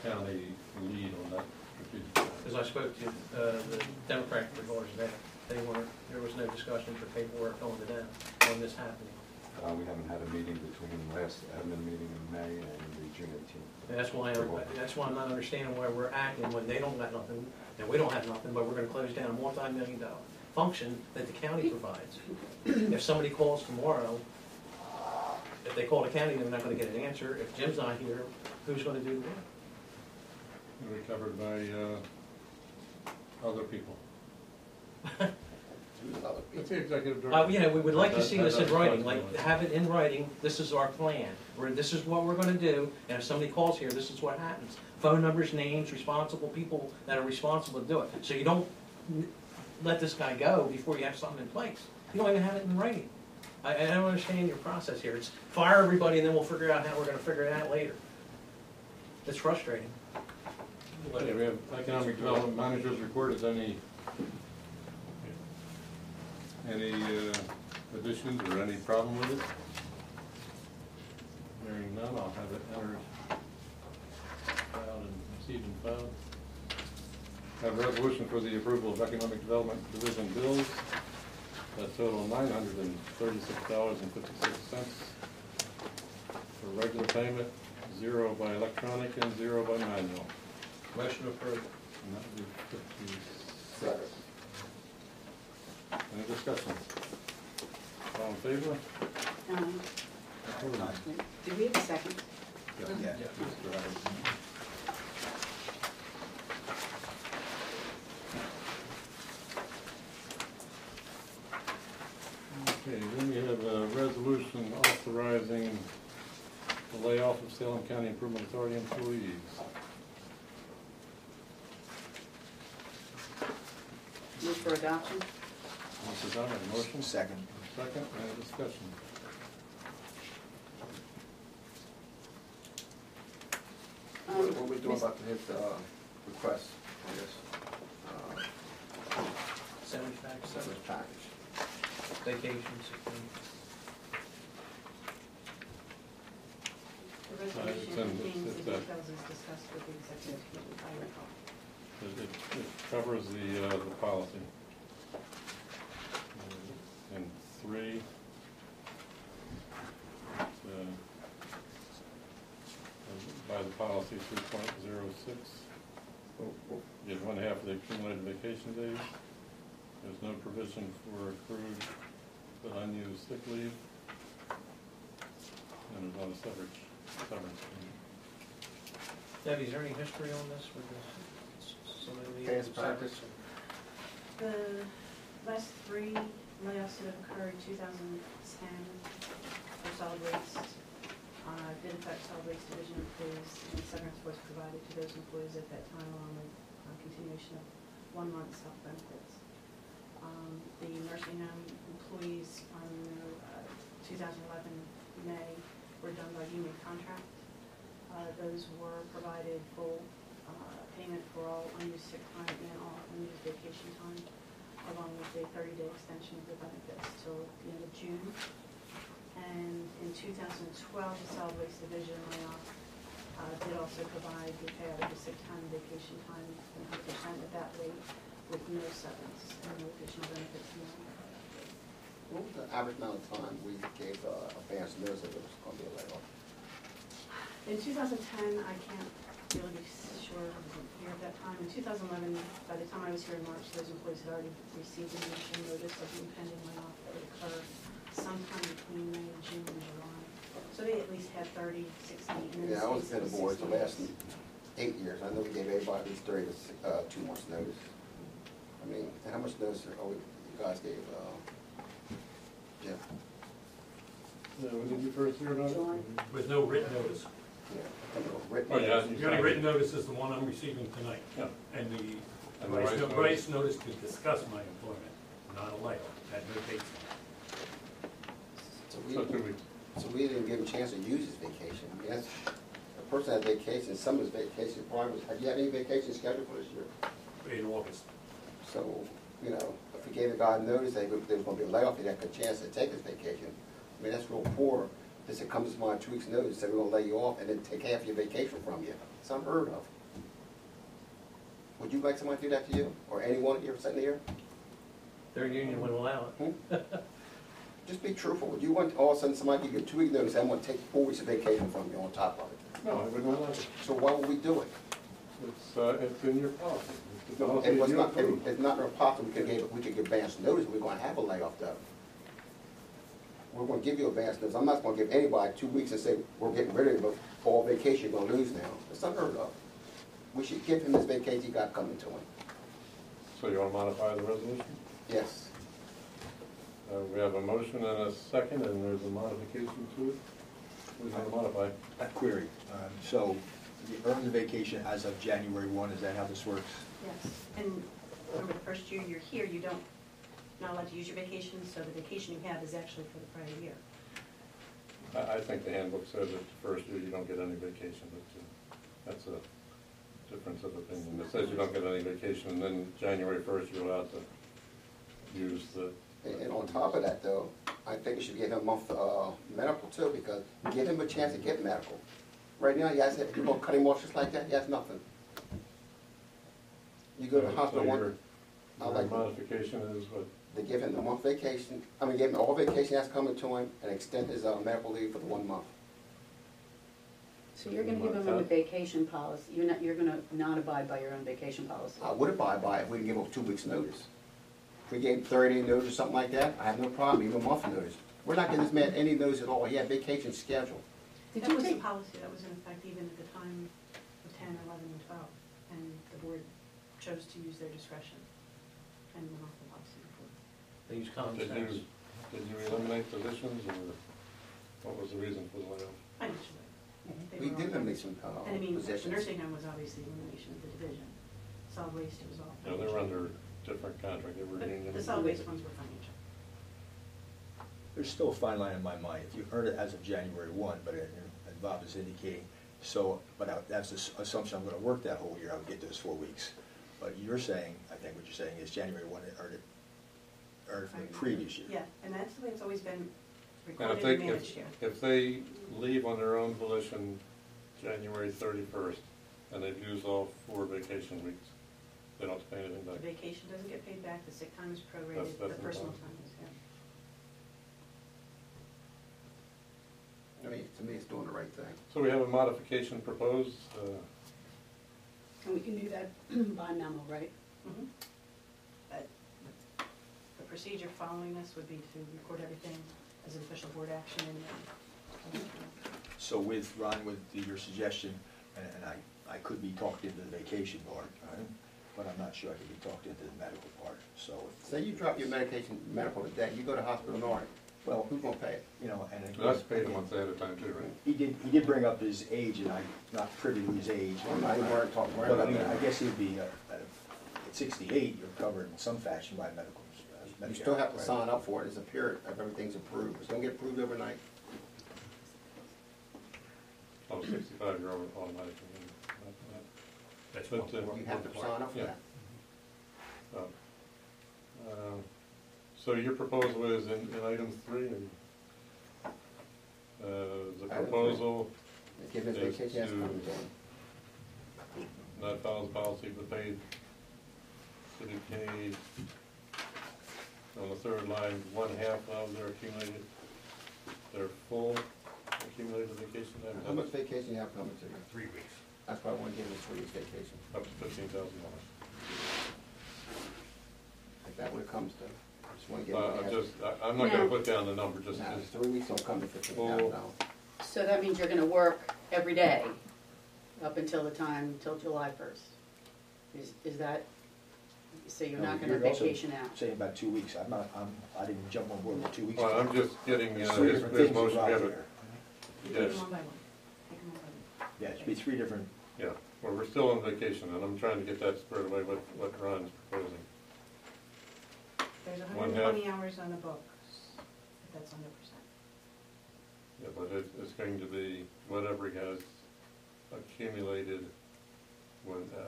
county lead on that strategic plan. Because I spoke to the Democratic reporters there, there was no discussion for paperwork going to them on this happening. We haven't had a meeting between the last admin meeting in May and the June 18th. And that's why I'm not understanding why we're acting when they don't got nothing, and we don't have nothing, but we're gonna close down a multi-million-dollar function that the county provides. If somebody calls tomorrow, if they call the county, they're not gonna get an answer. If Jim's not here, who's gonna do the work? It'll be covered by other people. It's the executive director. You know, we would like to see this in writing, like, have it in writing, this is our plan, this is what we're gonna do, and if somebody calls here, this is what happens. Phone numbers, names, responsible people that are responsible to do it. So you don't let this guy go before you have something in place. You don't even have it in writing. I don't understand your process here. It's fire everybody and then we'll figure out how we're gonna figure it out later. It's frustrating. Okay, we have economic development manager's report. Is any additions or any problem with it? Hearing none, I'll have it entered, filed, and received and filed. Have a resolution for the approval of economic development division bills that total $936.56 for regular payment, 0 by electronic and 0 by manual. Motion approved. And that would be 50. Second. Any discussion? All in favor? Opposed? Did we have a second? Yeah. Mr. Adams. Okay, then we have a resolution authorizing the layoff of Salem County Improvement Authority employees. Move for adoption? Mr. Dunn, a motion? Second. Second, any discussion? What are we doing about his request on this Severance package, severance package? vacations. The resolution it's in- contains it's the that- details as discussed with the executive committee, if I recall. It covers the policy. In 3, by the policy 3.06, you have 1/2 of the accumulated vacation days. There's no provision for accrued but unused sick leave. And there's not a severance payment. Debbie, is there any history on this with this? Past practice? The last 3 layoffs that have occurred, 2010 for solid waste, did affect solid waste division employees, and severance was provided to those employees at that time, along with continuation of 1 month's health benefits. The nursing home employees on 2011 May were done by union contract. Those were provided full payment for all unused sick time and all unused vacation time, along with a 30-day extension of the benefits till the end of June. And in 2012, the solid waste division layoff did also provide the payout of the sick time and vacation time 100% at that rate, with no severance and no additional benefits. What was the average amount of time we gave advance notice that it was going to be a layoff? In 2010, I can't really be sure, I wasn't here at that time. In 2011, by the time I was here in March, those employees had already received an initial notice of the impending layoff that would occur sometime between May and June and July. So they at least had 30, 60, and in Yeah, I was this at the case, board the 60 last days. 8 years. I know we gave everybody at least 30 to 2 months notice. I mean, how much notice you guys gave, Jeff? When did you first hear about it? July? With no written notice. Yeah, I think it was written. Oh, yeah. The only written notice is the one I'm receiving tonight. Yeah. And the And the Rice Rice notice to discuss my employment, not a layoff, had no dates on it. So So 2 weeks. So we didn't give him a chance to use his vacation. I mean, that's, a person has vacation, some of his vacation probably was, have you had any vacation scheduled for this year? In August. So, you know, if we gave the guy notice that there was gonna be a layoff, he'd have a chance to take his vacation. I mean, that's real poor. This it comes to my 2 weeks' notice, say we're gonna lay you off and then take half your vacation from you. It's unheard of. Would you like somebody to do that to you? Or anyone here sitting here? Their union would allow it. Just be truthful. Would you want all of a sudden somebody give you a 2 week notice, I'm gonna take 4 weeks of vacation from you on top of it? No, I wouldn't allow it. So why would we do it? It's in your policy. It's the policy It was you not, approved. it's not possible we could give advance notice, we're gonna have a layoff though. We're gonna give you advance notice, I'm not gonna give anybody 2 weeks and say, we're getting rid of you, but all vacation you're gonna lose now. It's unheard of. We should give him his vacation he got coming to him. So you want to modify the resolution? Yes. We have a motion and a second, and there's a modification to it. We're going to modify. A query. So the earned vacation as of January 1, is that how this works? Yes, and remember the first year you're here, you don't, not allowed to use your vacation, so the vacation you have is actually for the prior year. I think the handbook says that the first year you don't get any vacation, but that's a difference of opinion. It says you don't get any vacation, and then January 1st you're allowed to use the... And on top of that though, I think we should give him a month medical too, because give him a chance to get medical. Right now, he has, if you're gonna cut him off just like that, he has nothing. You go to the hospital So one, your like modification is what? they give him the month vacation, give him all vacation that's coming to him, and extend his medical leave for the 1 month. So you're gonna give them a vacation policy, you're gonna not abide by your own vacation policy? I would abide by it if we can give him 2 weeks' notice. If we gave 30 notice or something like that, I have no problem, even a month notice. We're not giving this man any notice at all, he had vacation scheduled. That was the policy that was in effect even at the time of 10, 11, and 12, and the board chose to use their discretion and went off the policy before. They use common Did sense. you eliminate positions, or what was the reason for the layoff? Financially. They We were did all- eliminate some And I mean, the positions. nursing home was obviously elimination of the division. Solid waste was all. No, they were under different contract, they were union. The solid waste ones were financial. There's still a fine line in my mind. If you earn it as of January 1, but and Bob is indicating, so, but that's the assumption I'm going to work that whole year, I would get those 4 weeks. But you're saying, I think what you're saying is January 1, earned it from the previous year. Yeah, and that's the way it's always been And recorded if and they, managed here. if they leave on their own volition January 31st, and they've used all 4 vacation weeks, they don't have to pay anything The back. vacation doesn't get paid back, the sick time is prorated, That's the no personal problem. time is, yeah. I mean, to me, it's doing the right thing. So we have a modification proposed, And we can do that by memo, right? Mhm. But the procedure following this would be to record everything as an official board action and then. So with, Ron, with your suggestion, and I could be talked into the vacation part, but I'm not sure I could be talked into the medical part, so. Say you drop your medical today, you go to hospital tomorrow, well, who's gonna pay it? You know, and. that's paid a month ahead of time too, right? He did bring up his age, and I'm not privy to his age. I weren't talking about But I mean, that. I guess he'd be, at 68, you're covered in some fashion by medical. You still have to right? sign up for it, it's a period if everything's approved. It's gonna get approved overnight. Oh, 65, you're automatically. That's But, what uh, You have to sign up for Yeah. that. So your proposal is in item 3, and the Item 3. proposal Give his Yes, vacation, that's to- coming to him. not follow the policy, but paid, to be paid on the 3rd line, 1/2 of their accumulated, their full accumulated vacation time. How much vacation you have coming to you? 3 weeks. That's why I wanna give him a 3 weeks vacation. Up to $15,000. If that what it comes to. I just wanna give him. I'm not gonna No. put down the number, just, No, 3 weeks don't come to $15,000. So that means you're gonna work every day up until the time, till July 1st? Is that, so you're not gonna You're also vacation out? saying about 2 weeks, I didn't jump on board with 2 weeks. well, I'm just getting, There's his 3 different things motion, we have involved it, here. You take Yes. them one by one. Take them one by one. Yeah, it should be 3 different, yeah, well, we're still on vacation, and I'm trying to get that squared away, what Ron's proposing. There's 1/2. 120 hours on the books, if that's 100%. Yeah, but it's going to be whatever he has accumulated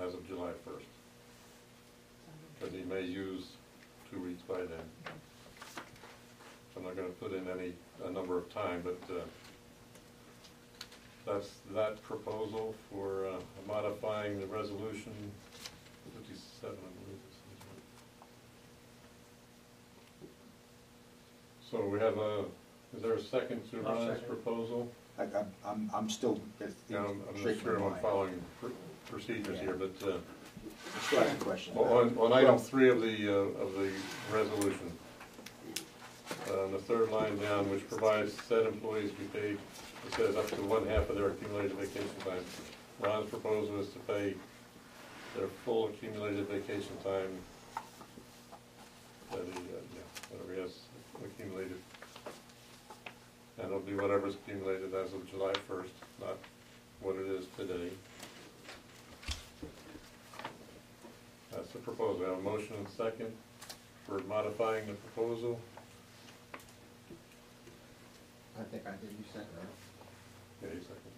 as of July 1st. Because he may use 2 weeks by then. I'm not gonna put in a number of time, but that's that proposal for modifying the resolution 57, I believe this is. So we have is there a second to I'll Ron's second. proposal? I'm still. Yeah, I'm not sure I'm following procedures here, but Still have a question. on item 3 of the resolution, on the third line down, which provides said employees be paid, it says up to 1/2 of their accumulated vacation time. Ron's proposal is to pay their full accumulated vacation time, that whatever he has accumulated. And it'll be whatever's accumulated as of July 1st, not what it is today. That's the proposal. I have a motion and second for modifying the proposal. I think I did, you said that. Yeah, you second.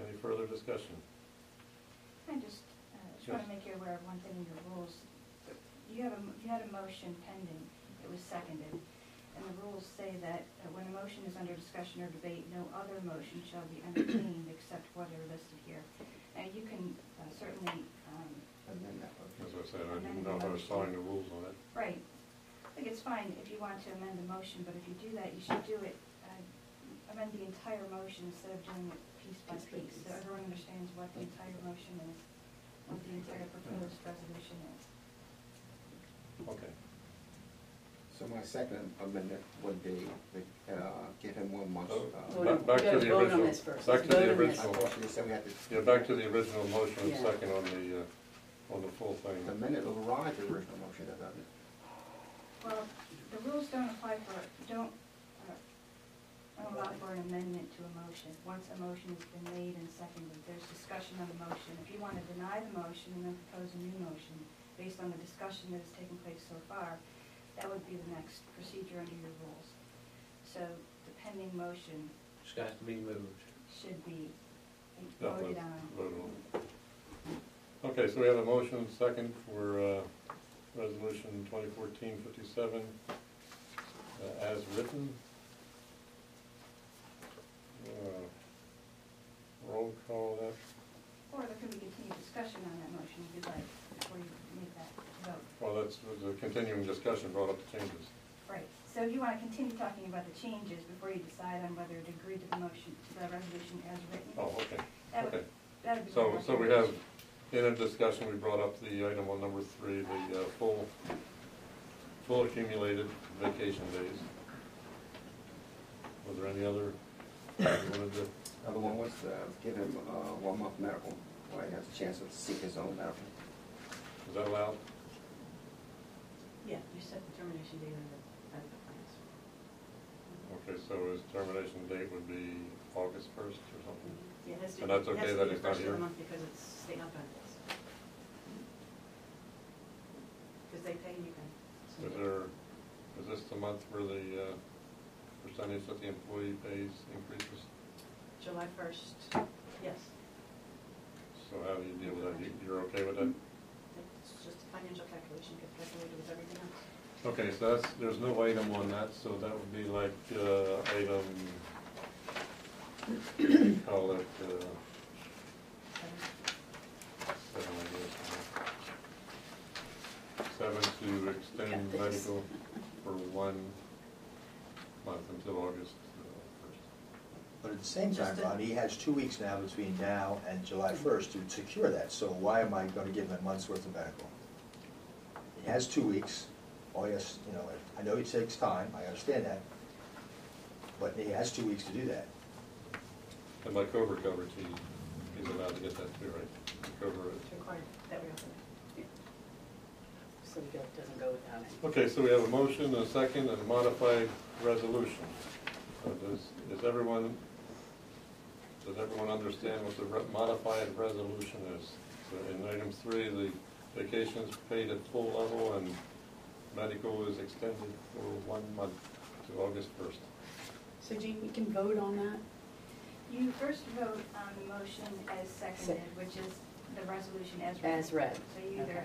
Any further discussion? I just want to make you aware of one thing in your rules. You had a motion pending, it was seconded, and the rules say that when a motion is under discussion or debate, no other motion shall be entertained except what are listed here. Now, you can certainly, Amend that motion. As I said, I didn't know if I was following the rules on it. right, I think it's fine if you want to amend the motion, but if you do that, you should do it, amend the entire motion instead of doing it piece by piece, so everyone understands what the entire motion is, what the entire proposed resolution is. Okay. So my second amendment would be, give him 1 month. Back to the original. Back to the I original. thought you said we had to. Yeah, back to the original motion and Yeah. second on the full thing. The minute overrides the original motion, doesn't it? Well, the rules don't apply don't allow for an amendment to a motion. Once a motion has been made and seconded, there's discussion on the motion. If you want to deny the motion and then propose a new motion based on the discussion that has taken place so far, that would be the next procedure under your rules. So the pending motion Just has to be moved. should be Yeah, voted let's on. vote on it. Okay, so we have a motion and second for resolution 2014-57 as written. Roll call that. Or there could be continued discussion on that motion if you'd like, before you make that vote. Well, that's the continuing discussion brought up the changes. Right, so if you want to continue talking about the changes before you decide on whether to agree to the motion, to the resolution as written. Oh, okay. That would, Okay. that would be. So we have, in a discussion, we brought up the item on number 3, the full accumulated vacation days. Was there any other, you wanted to? Other one was give him 1 month medical, while he has a chance to seek his own medical. Is that allowed? Yeah, you set the termination date under the plans. Okay, so his termination date would be August 1st or something? Yeah, it has to, And that's it has okay to that be he's the not first of here? the month because it's state health benefits. Because they pay, you can. Is this the month where the percentage that the employee pays increases? July 1st, yes. So how do you deal with that? You're okay with that? It's just a financial calculation, gets calculated with everything else. Okay, so there's no item on that, so that would be like item, call it, 7, I guess. 7 to extend Got this. medical for 1 month until August 1st. But at the same time, Just a- Ron, he has 2 weeks now between now and July 1st to secure that, so why am I going to give him a month's worth of medical? He has 2 weeks, all he has, I know it takes time, I understand that, but he has 2 weeks to do that. And by COBRA coverage, he's allowed to get that too, right? COBRA. It's required that we offer that. So it doesn't go without any. Okay, so we have a motion, a second, and a modified resolution. Does everyone understand what the modified resolution is? So in item 3, the vacation is paid at full level and medical is extended for 1 month to August 1st. So Jean, we can vote on that? You first vote on the motion as seconded, which is the resolution as read. As read. So you either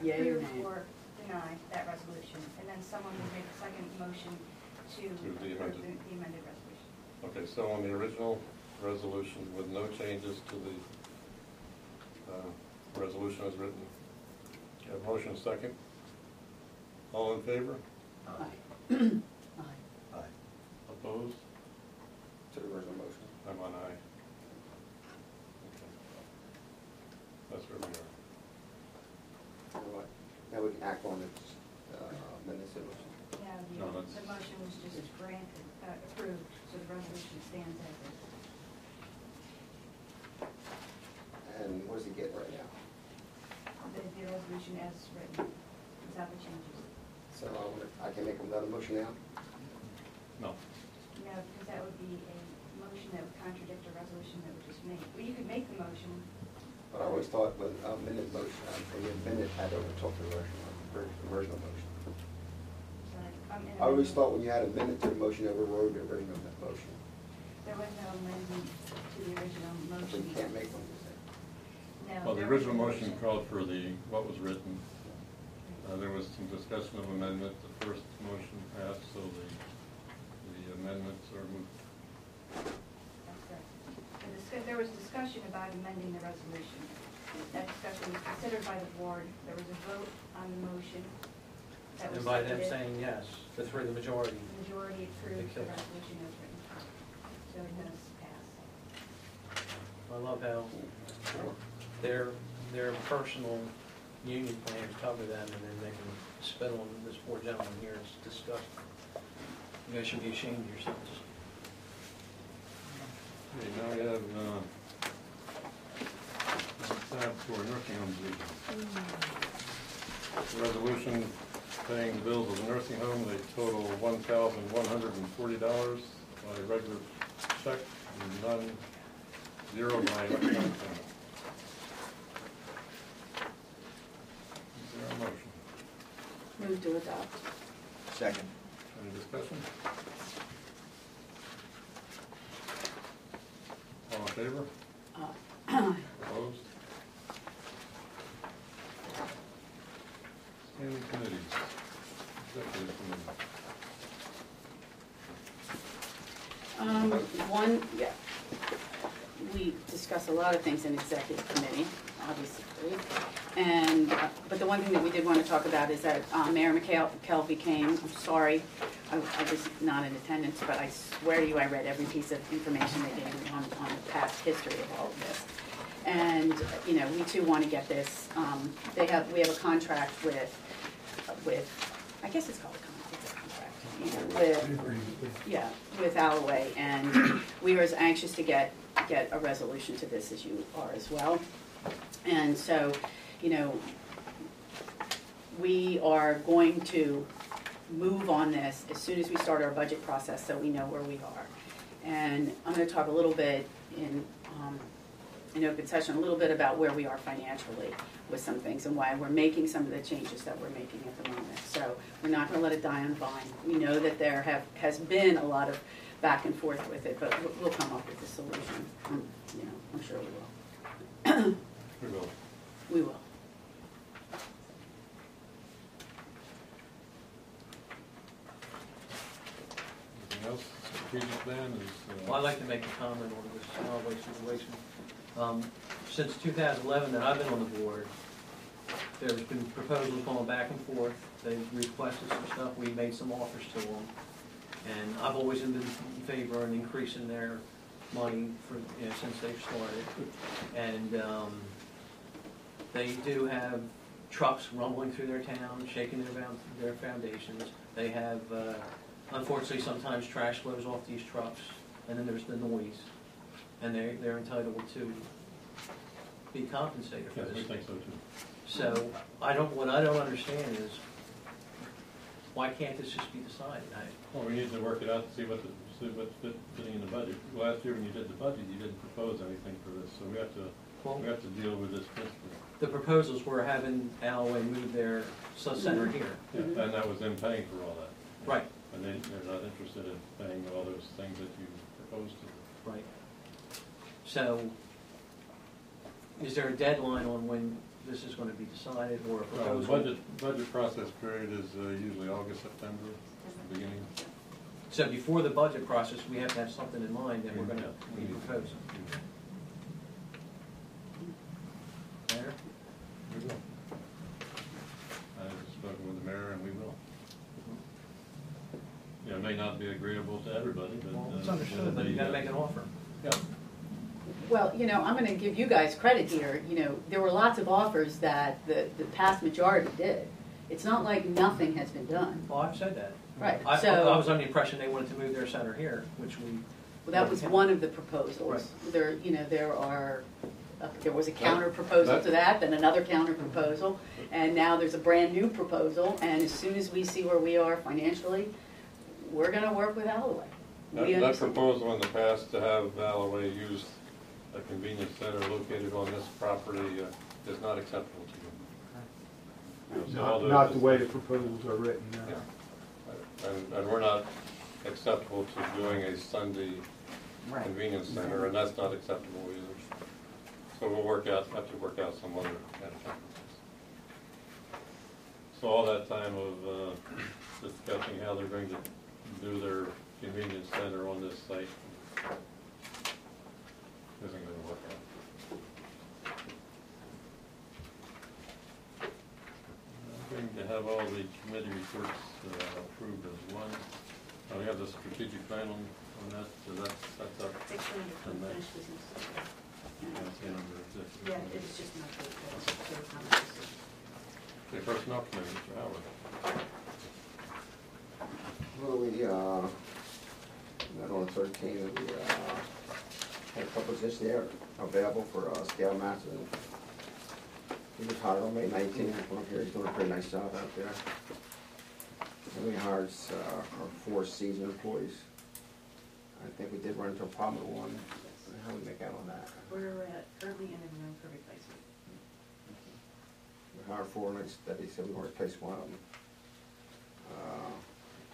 Yea or approve nay. or deny that resolution, and then someone will make a second motion to the approve amended. the amended resolution. Okay, so on the original resolution with no changes to the resolution as written, you have motion second. All in favor? Aye. Aye. Aye. Opposed? To the original motion. I'm on aye. Okay. That's where we are. All right. Now we can act on it, amendment to the motion. Yeah, No, that's- the motion was just granted, approved, so the resolution stands as is. And what does he get right now? The resolution as written, without the changes. So I can make another motion now? No. No, because that would be a motion that would contradict a resolution that was just made. Well, you could make the motion. But I always thought when amended motion, when you amended, had to overtalk the original motion. Sorry, I always thought when you had amendment to the motion, overrode the original motion. There was no amendment to the original So motion. you can't make one, you say. No. Well, the there was original a motion called for what was written. There was some discussion of amendment. The first motion passed, so the amendments are moved. That's correct. There was discussion about amending the resolution. That discussion was considered by the board. There was a vote on the motion. That was And by them seconded. saying yes, the majority. The majority approved the Okay. resolution as written. So it does pass. I love how their personal union plans cover them, and then they can spit on this poor gentleman here. It's disgusting. You guys should be ashamed of yourselves. Okay, now we have tab for nursing home division. Resolution paying the bills of the nursing home, they total $1,140 by regular check and none, zero by electronic payment. Is there a motion? Move to adopt. Second. Any discussion? All in favor? Opposed? Standing committees. Executive committee. We discussed a lot of things in executive committee, obviously. And, but the one thing that we did want to talk about is that Mayor McKelvey came. I'm sorry, I was not in attendance, but I swear to you, I read every piece of information they gave me on the past history of all of this. And, you know, we too want to get this, we have a contract with, I guess it's called a contract, with Alloway, and we were as anxious to get a resolution to this as you are as well. And so, you know, we are going to move on this as soon as we start our budget process, so we know where we are. And I'm going to talk a little bit in open session, a little bit about where we are financially with some things and why we're making some of the changes that we're making at the moment. So we're not going to let it die on the vine. We know that there has been a lot of back and forth with it, but we'll come up with a solution. You know, I'm sure we will. We will. We will. Anything else? Strategic plan is. Well, I'd like to make a comment on this solid waste situation. Since 2011 that I've been on the board, there's been proposals going back and forth. They've requested some stuff. We made some offers to them. And I've always been in favor of increasing their money for, you know, since they've started. And they do have trucks rumbling through their town, shaking their foundations. They have, unfortunately, sometimes trash blows off these trucks, and then there's the noise. And they're entitled to be compensated for Yes, this. we think so too. So what I don't understand is, why can't this just be decided? Well, we need to work it out to see what's fitting in the budget. Last year when you did the budget, you didn't propose anything for this, so we have to deal with this principally. The proposals were having Alloway move their center here. Yeah, and that was them paying for all that. Right. And and they're not interested in paying all those things that you proposed to them. Right. So, is there a deadline on when this is gonna be decided, or a proposal? Budget process period is usually August, September, beginning. So before the budget process, we have to have something in mind that we're gonna be proposing. Mayor? We will. I've spoken with the mayor and we will. You know, it may not be agreeable to everybody, but. Well, it's understood, but you gotta make an offer. Yeah. Well, you know, I'm gonna give you guys credit here, you know, there were lots of offers that the past majority did. It's not like nothing has been done. Well, I've said that. Right, I so, was under the impression they wanted to move their center here, which we. well, that was one of the proposals. Right. There, you know, there was a counter proposal to that, then another counter proposal, and now there's a brand new proposal, and as soon as we see where we are financially, we're gonna work with Alloway. That proposal in the past to have Alloway use a convenience center located on this property is not acceptable to you. You know, so all those- Not the way the proposals are written now. Yeah. And we're not acceptable to doing a Sunday convenience center, and that's not acceptable either. So we'll have to work out some other kind of compromise. So all that time of discussing how they're going to do their convenience center on this site isn't going to work out. I'm going to have all the committee reports approved as one. We have the strategic plan on that, so that's up. Actually, under unfinished business. That's the number of this. Yeah, it's just not good, that's the comments. Okay, personnel committee, Mr. Howard. Well, we, met on the 13th, we, had a couple positions there available for, scale master. He was hired on May 19th, one here, he's doing a pretty nice job out there. And we hired, our 4 seasoned employees. I think we did run into a problem with one. How do we make out on that? We're currently interviewing for replacement. We hired 4 next deputies, so we want to replace one of them.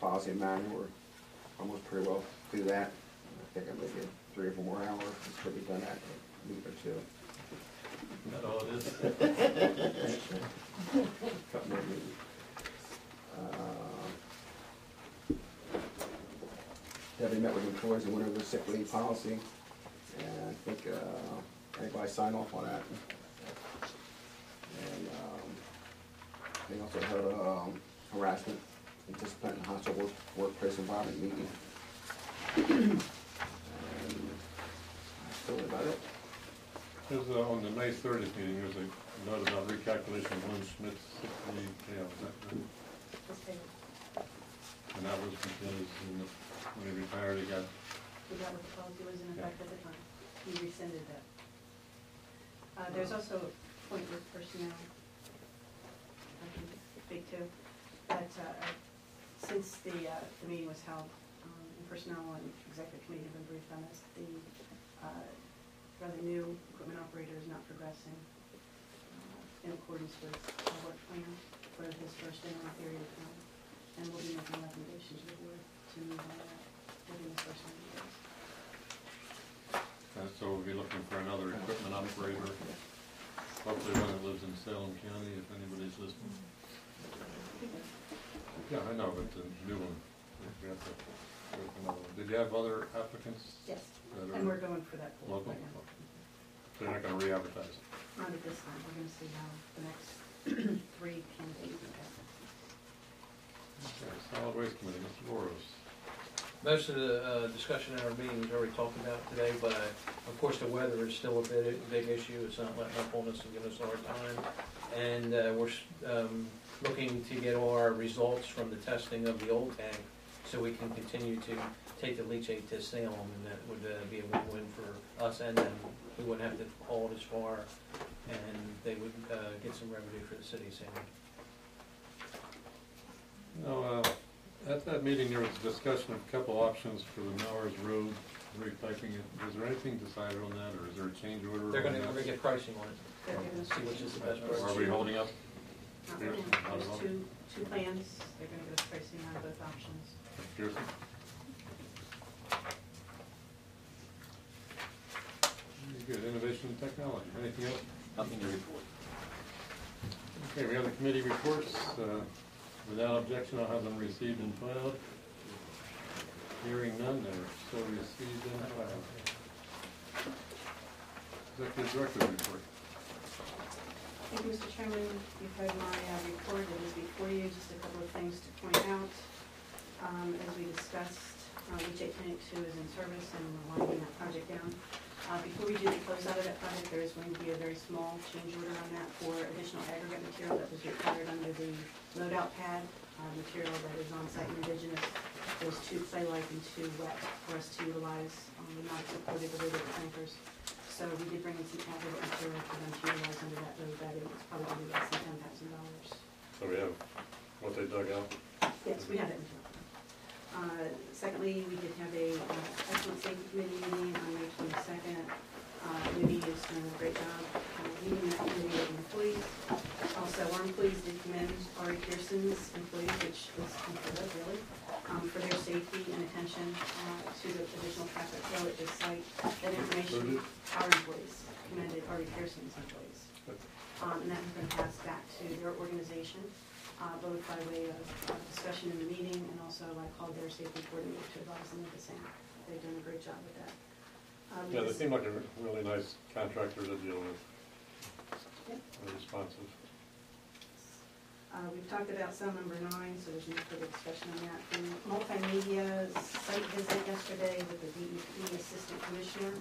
Policy manual, we're almost pretty well through that. I think I maybe 3 or 4 more hours, we should be done that in a week or 2. Is that all it is? Couple more meetings. Debbie met with employees and went over the sick leave policy, and I think everybody signed off on that. And they also had harassment and discipline in hostile workplace environment meeting. And that's really about it. There's on the May 30th meeting, there's a note about recalculation of Lynn Schmidt's sick leave payout. Is that correct? And that was because when he retired, he got. We got what the policy was in effect at the time. He rescinded that. There's also a point with personnel, I can speak to, that since the meeting was held, personnel and executive committee have been briefed on this. The rather new equipment operator is not progressing in accordance with our work plan for his first interim period of time. And we'll be making recommendations to the board to move on that within the first 90 days. So we'll be looking for another equipment operator, hopefully one that lives in Salem County, if anybody's listening. Yeah, I know, but the new one, we have to go for another one. Did you have other applicants? Yes, that and are we're going for that pool local? right now. So you're not gonna re-advertise it? Not at this time, we're gonna see how the next 3 candidates go. Okay, solid waste committee, Mr. Boros. Most of the discussion in our meeting was already talked about today, but of course the weather is still a big issue. It's not letting up on us and giving us a hard time. And we're looking to get our results from the testing of the old tank so we can continue to take the leachate to Salem, and that would be a win-win for us and them. We wouldn't have to haul it as far, and they would get some revenue for the city of Salem. Now, at that meeting, there was a discussion of a couple options for the Mowers Road repiping it. Is there anything decided on that, or is there a change order? We're on gonna that? get pricing on it, They're gonna see which is the best price. Are we holding up? Not right now. There's two plans. They're gonna give us pricing on both options. Pearson? Very good, innovation and technology, anything else? Nothing to report. Okay, we have the committee reports. Without objection, I'll have them received and filed. Hearing none, they're so received and filed. Executive Director report. Thank you, Mr. Chairman. You've heard my report. It is before you. Just a couple of things to point out. As we discussed, DJ Tank 2 is in service and we're winding that project down. Before we do the closeout of that project, there is going to be a very small change order on that for additional aggregate material that was required under the loadout pad, material that is on-site and indigenous. There's 2 clay-like and 2 wet for us to utilize on the non-supported delivered tankers. So we did bring in some aggregate material for them to utilize under that load that is probably going to be less than $10,000. So we have what they dug out? Yes, we have that material. Secondly, we did have a excellent safety committee meeting on May 22nd. Libby is doing a great job leading that committee of employees. Also, our employees did commend Ari Pearson's employees, which is unheard of really, for their safety and attention to the additional traffic flow at this site. That information, our employees commended Ari Pearson's employees. And that has been passed back to their organization. Both by way of discussion in the meeting, and also I called their safety coordinator to advise them of the same. They've done a great job with that. Yeah, they seem like a really nice contractor to deal with. Yep. They're responsive. We've talked about cell number 9, so there's no further discussion on that. The multimedia site visit yesterday with the DEP Assistant Commissioner.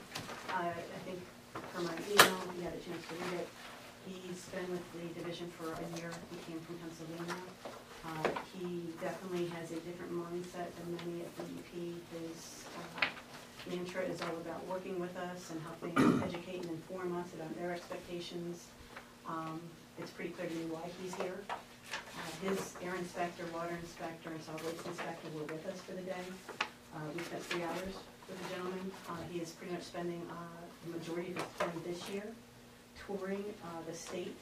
I think from my email, if you had a chance to read it, he's been with the division for a year. He came from Pennsylvania. He definitely has a different mindset than many at DEP. His mantra is all about working with us and helping educate and inform us about their expectations. It's pretty clear to me why he's here. His air inspector, water inspector, and solid waste inspector were with us for the day. We spent 3 hours with the gentleman. He is pretty much spending the majority of his time this year touring the state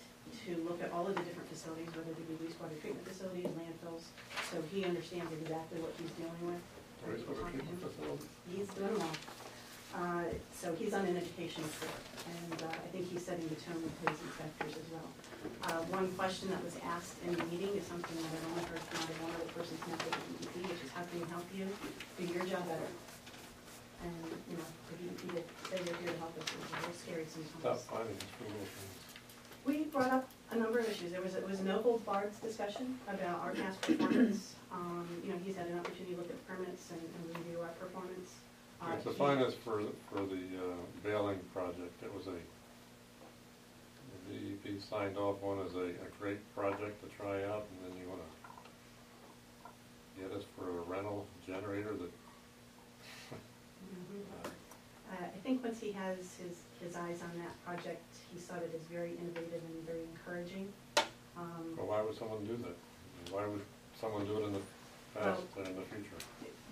to look at all of the different facilities, whether they be wastewater treatment facilities, landfills, so he understands exactly what he's dealing with. Wastewater treatment facility? He's doing them all. So he's on an education tour, and I think he's setting the tone with his inspectors as well. One question that was asked in the meeting is something that I've only heard from one other person connected to DEP, which is how can we help you do your job better? And, you know, the DEP did say they're here to help us. It was a little scary sometimes. Stop finding these little things. We brought up a number of issues. It was a no holds barred discussion about our past performance. You know, he's had an opportunity to look at permits and review our performance. To find us for the bailing project, it was the DEP signed off on as a great project to try out, and then you want to get us for a rental generator that. I think once he has his eyes on that project, he saw it as very innovative and very encouraging. Well, why would someone do that? Why would someone do it in the past and in the future?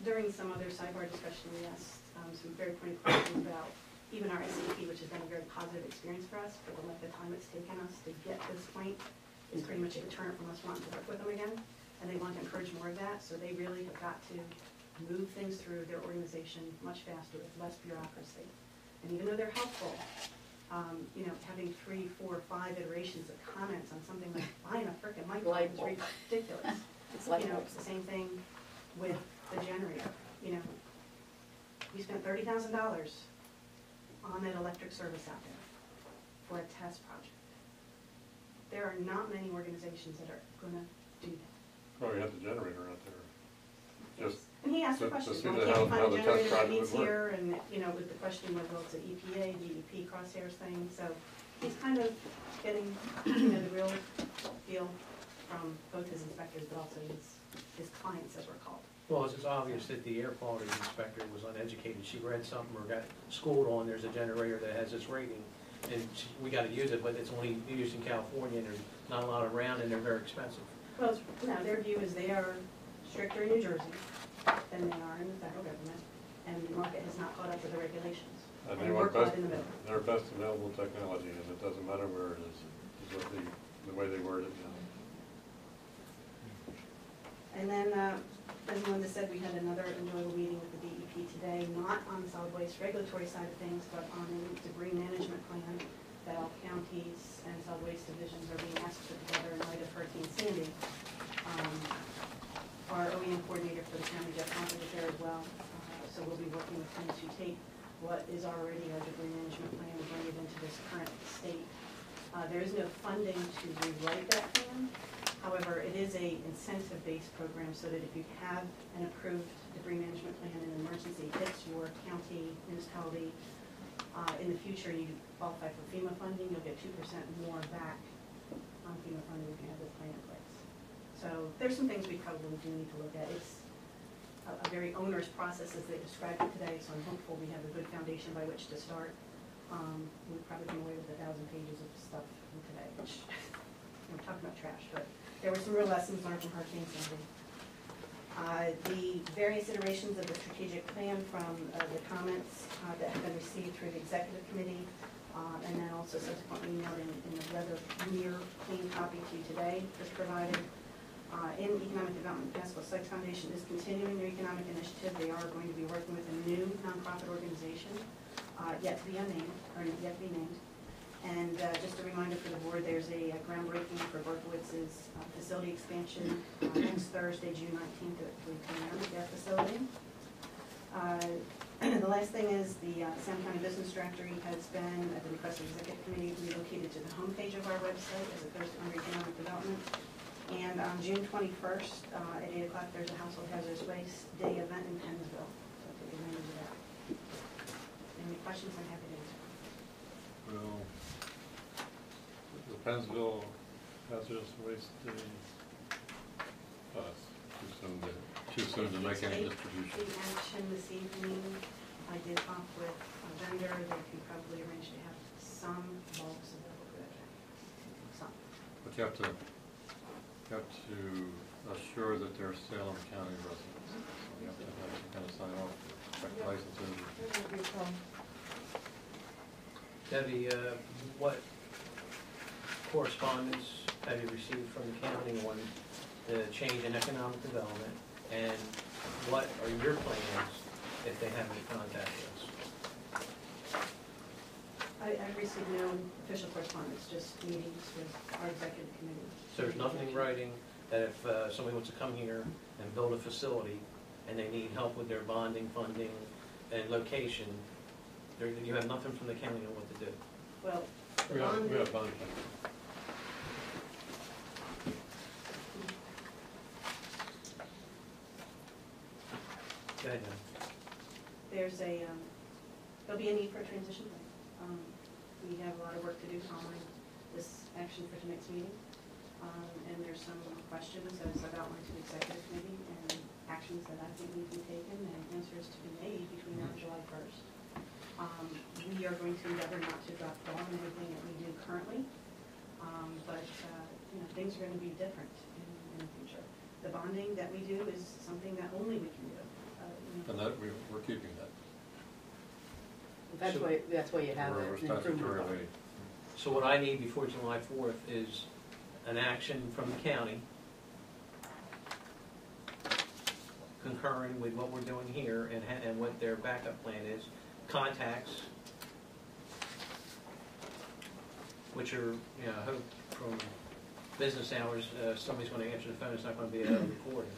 During some other sidebar discussion, we asked some very pointed questions about even our SCP, which has been a very positive experience for us, for the length of time it's taken us to get to this point, is pretty much a deterrent from us wanting to work with them again. And they want to encourage more of that, so they really have got to move things through their organization much faster with less bureaucracy. And even though they're helpful, you know, having 3, 4, 5 iterations of comments on something like buying a frickin' microwave is ridiculous. It's like, you know, it's the same thing with the generator. You know, we spent $30,000 on that electric service out there for a test project. There are not many organizations that are gonna do that. Oh, you had the generator out there. Just And he asked the to question, see why the- can't we how find the a test generator that project meets would work. here? And, you know, with the question whether it's an EPA, DEP crosshairs thing, so he's kind of getting, you know, the real feel from both his inspectors, but also his clients, as we're called. Well, it's just obvious that the air quality inspector was uneducated. She read something or got schooled on, there's a generator that has this rating, and we gotta use it, but it's only used in California, and there's not a lot around, and they're very expensive. Well, no, their view is they are stricter in New Jersey than they are in the federal government, and the market has not caught up with the regulations. And And they we're want caught best, in the middle. their best available technology, and it doesn't matter where it is what the way they word it now. And then, as Melinda said, we had another enjoyable meeting with the DEP today, not on the solid waste regulatory side of things, but on a debris management plan that all counties and solid waste divisions are being asked to put together in light of Hurricane Sandy. Our OEM coordinator for the county, Jeff Humphrey, is there as well. So we'll be working with him to take what is already our debris management plan and bring it into this current state. There is no funding to rewrite that plan. However, it is a incentive-based program so that if you have an approved debris management plan in an emergency hits your county, municipality, in the future you qualify for FEMA funding, you'll get 2% more back on FEMA funding if you have this plan in place. So there's some things we probably do need to look at. It's a very onerous process as they described it today, so I'm hopeful we have a good foundation by which to start. We've probably come away with 1,000 pages of stuff from today, which we're talking about trash, but there were some real lessons learned from Hurricane Sandy. The various iterations of the strategic plan from the comments that have been received through the executive committee, and then also subsequently emailed in a rather near clean copy to you today was provided. In Economic Development, Casco Sites Foundation is continuing their economic initiative. They are going to be working with a new nonprofit organization, yet to be unnamed, or yet to be named. And just a reminder for the board, there's a groundbreaking for Berkowitz's facility expansion next Thursday, June 19th at 3 p.m. at their facility. The last thing is the Salem County Business Directory has been, at the request of the Executive Committee, relocated to the homepage of our website as opposed to under Economic Development. And on June 21st, at 8 o'clock, there's a Household Hazardous Waste Day event in Pennsville. So take advantage of that. Any questions, I'm happy to answer. Well, the Pennsville Hazardous Waste Day, too soon to make any distribution. The action this evening, I did talk with a vendor. They could probably arrange to have some bulbs available for that day. Some. But you have to assure that they're Salem County residents. So you have to have some kind of sign off, check licenses. Debbie, what correspondence have you received from the county on the change in economic development? And what are your plans if they have any contact with us? I received no official correspondence, just meetings with our executive committee. So there's nothing in writing that if somebody wants to come here and build a facility and they need help with their bonding, funding, and location, you have nothing from the county on what to do? Well, the We bond. have bond. Go ahead, now. There'll be a need for a transition plan. We have a lot of work to do following this action for tonight's meeting. And there's some questions, as I've outlined to the executive committee, and actions that I think need to be taken and answers to be made between now and July 1st. We are going to endeavor not to drop the ball in everything that we do currently, but things are going to be different in the future. The bonding that we do is something that only we can do. And that, we're keeping that. That's why you have We're an improvement statutory fund. way. So what I need before July 4th is an action from the county concurring with what we're doing here and what their backup plan is, contacts, which are, I hope from business hours, somebody's going to answer the phone, it's not going to be a recording.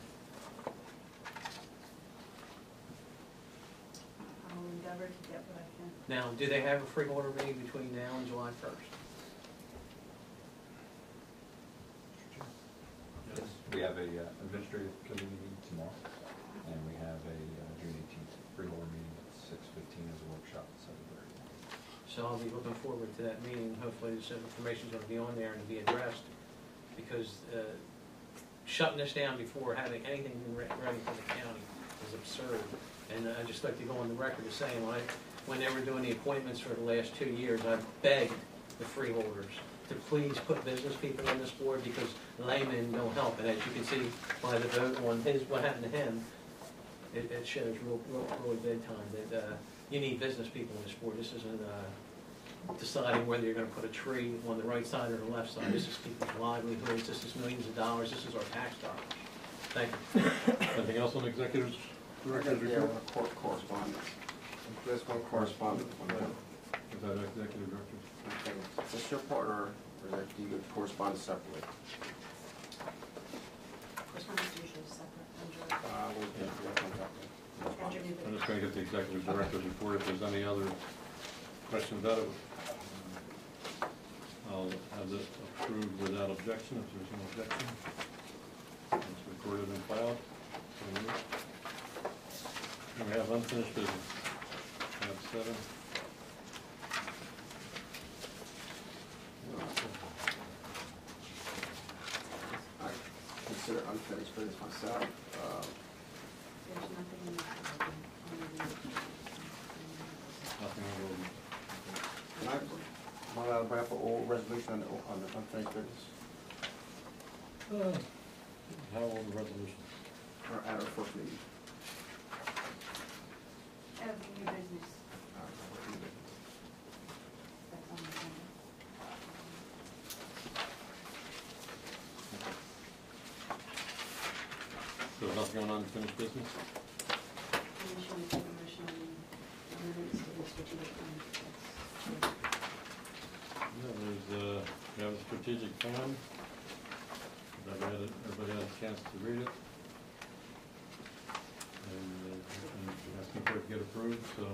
I'll endeavor to get what I can. Now, do they have a free order meeting between now and July 1st? Yes. We have a administrative committee meeting tomorrow, and we have a June 18th pre-order meeting at 6:15 as a workshop at 7:30. So I'll be looking forward to that meeting. Hopefully this information is going to be on there and to be addressed, because shutting this down before having anything ready for the county is absurd. And I'd just like to go on the record as saying, when they were doing the appointments for the last 2 years, I begged the freeholders to please put business people on this board, because laymen don't help. And as you can see by the vote on what happened to him, it shows really big time that you need business people on this board. This isn't deciding whether you're going to put a tree on the right side or the left side. This is people's livelihoods. This is millions of dollars. This is our tax dollars. Thank you. Anything else on executives, director's Yeah, report? correspondence. There's one correspondence. Is that executive director? Okay, is this your part, or is that, do you get correspondence separately? Correspondence is usually separate under, We'll get to that one separately. under new I'm business. just gonna get the executive director's report. If there's any other questions out of it, I'll have this approved without objection, if there's no objection. It's recorded and filed. And we have unfinished business. We have 7. I consider unfinished business myself. There's nothing in Nothing over. Am I allowed to bring up an old resolution on the unfinished business? How old the resolution? Or at our first meeting? That would be new business. Our first meeting. That's on the agenda. So there's nothing on unfinished business? Commission, we take a motion on amendments to the strategic plan. Yeah, we have a strategic plan. Everybody had a chance to read it. And asking for it to get approved, so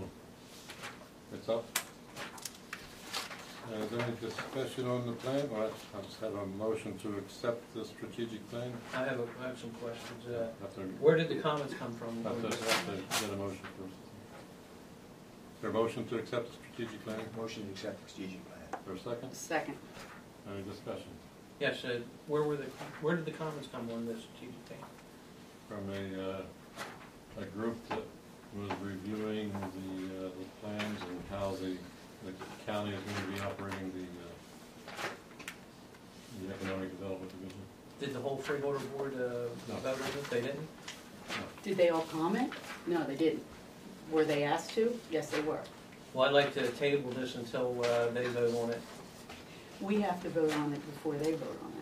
it's up. Is there any discussion on the plan? Well, I just have a motion to accept the strategic plan. I have some questions. Have to- Where did the comments come from? have to get a motion first. Is there a motion to accept the strategic plan? Motion to accept the strategic plan. Is there a second? Second. Any discussion? Yes, where did the comments come on this strategic plan? From a group that was reviewing the plans and how the county is going to be operating the economic development division. Did the whole freeholder board vote on it? They didn't? Did they all comment? No, they didn't. Were they asked to? Yes, they were. Well, I'd like to table this until they vote on it. We have to vote on it before they vote on it.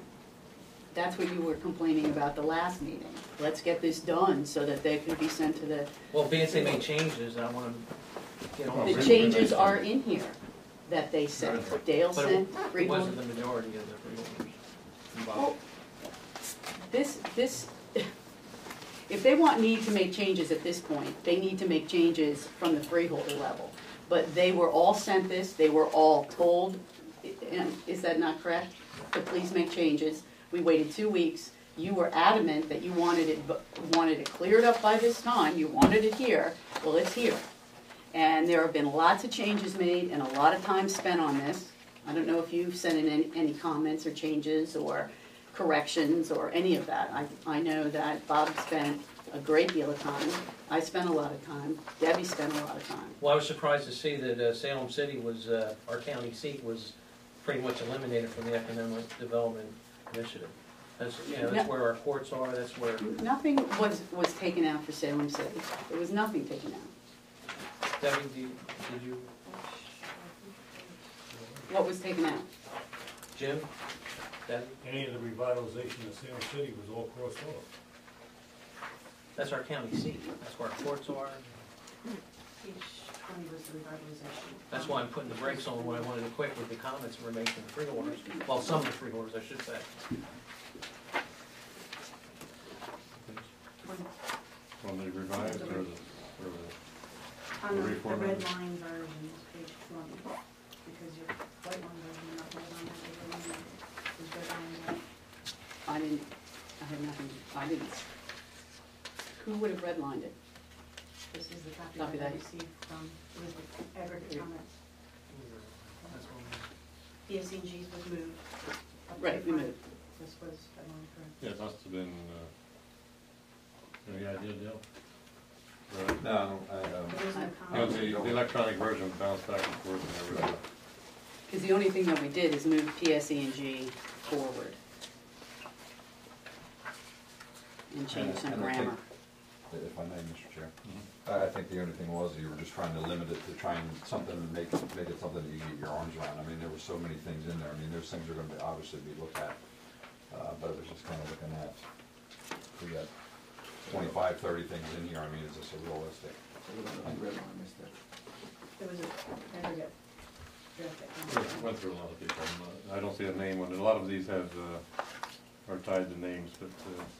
That's what you were complaining about the last meeting. Let's get this done so that they can be sent to the, Well, being they made changes, I want to, the changes are in here that they sent. Dale But sent, it Freehold. wasn't the majority of the freeholders Well, involved. this, if they need to make changes at this point, they need to make changes from the freeholder level. But they were all sent this, they were all told, and is that not correct? To please make changes. We waited 2 weeks. You were adamant that you wanted it cleared up by this time. You wanted it here. Well, it's here. And there have been lots of changes made and a lot of time spent on this. I don't know if you've sent in any comments or changes or corrections or any of that. I know that Bob spent a great deal of time. I spent a lot of time. Debbie spent a lot of time. Well, I was surprised to see that Salem City was, our county seat was pretty much eliminated from the Economic Development Initiative. That's, that's where our courts are, that's where, Nothing was taken out for Salem City. There was nothing taken out. Debbie, did you, What was taken out? Jim? Debbie? Any of the revitalization of Salem City was all crossed off. That's our county seat, that's where our courts are. Page 20 was the revitalization. That's why I'm putting the brakes on when I wanted to quit with the comments that were made from the freeholders. Well, some of the freeholders, I should say. On the revised or the On the reformatted? red line version, is page 20, because your white line version, not red line, is red line. I had nothing, I didn't. Who would have redlined it? This is the copy Copy that I that. received from, it was the aggregate comments. That's one. PSCNG's was moved. up to Right, the we front. moved. This was, I don't know, Yeah, it must have been, any idea, Dale? No, there was no You know, comment. the electronic version bounced back and forth and everything. Because the only thing that we did is move PSCNG forward. And change some And I think- grammar. If I may, Mr. Chair. I think the only thing was you were just trying to limit it to trying something to make it something that you can get your arms around. I mean, there were so many things in there. I mean, those things are going to obviously be looked at. But it was just kind of looking at, we got 25, 30 things in here, I mean, is this a realistic? So we're gonna red line this then. There was a, I forget. We went through a lot of people. I don't see a name on it. A lot of these have, are tied to names, but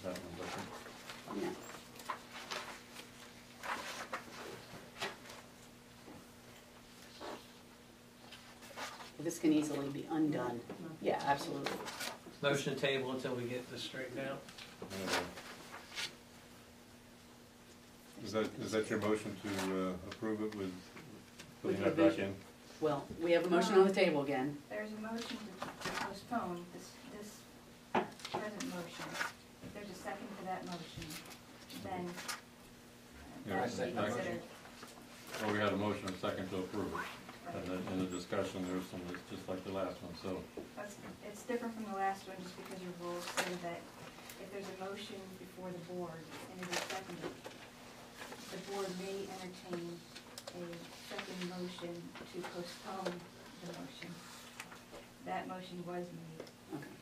that one doesn't. Yeah. This can easily be undone. Yeah, absolutely. Motion table until we get this straightened out. Is that your motion to approve it with putting With that back revision. in? Well, we have a motion on the table again. There's a motion to postpone this present motion. If there's a second to that motion, then Yeah, that I should be second that considered. Well, we had a motion and a second to approve it. And then in the discussion, there's some, that's just like the last one, so. It's different from the last one, just because your rules say that if there's a motion before the board and it is seconded, the board may entertain a second motion to postpone the motion. That motion was made. Okay.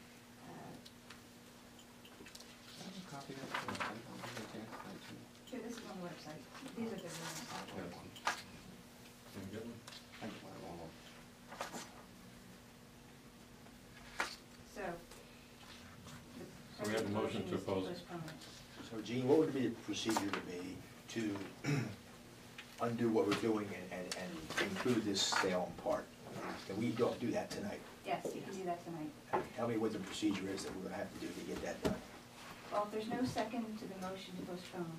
Copy of that. Here, this is on the website. These are the rules. Can you get one? So. So we have a motion to is postpone. it. So Gene, what would be the procedure to be to undo what we're doing and include this Salem part? And we don't do that tonight. Yes, you can do that tonight. Tell me what the procedure is that we're gonna have to do to get that done. Well, if there's no second to the motion to postpone,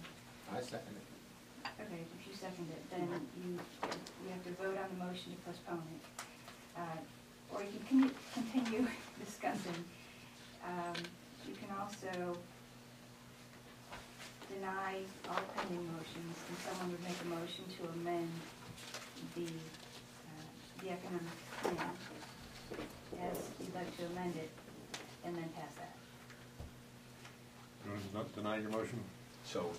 I second it. okay, if you second it, then you have to vote on the motion to postpone it. Or you can continue discussing. You can also deny all pending motions, and someone would make a motion to amend the economic plan as you'd like to amend it, and then pass that. You want to deny your motion? So,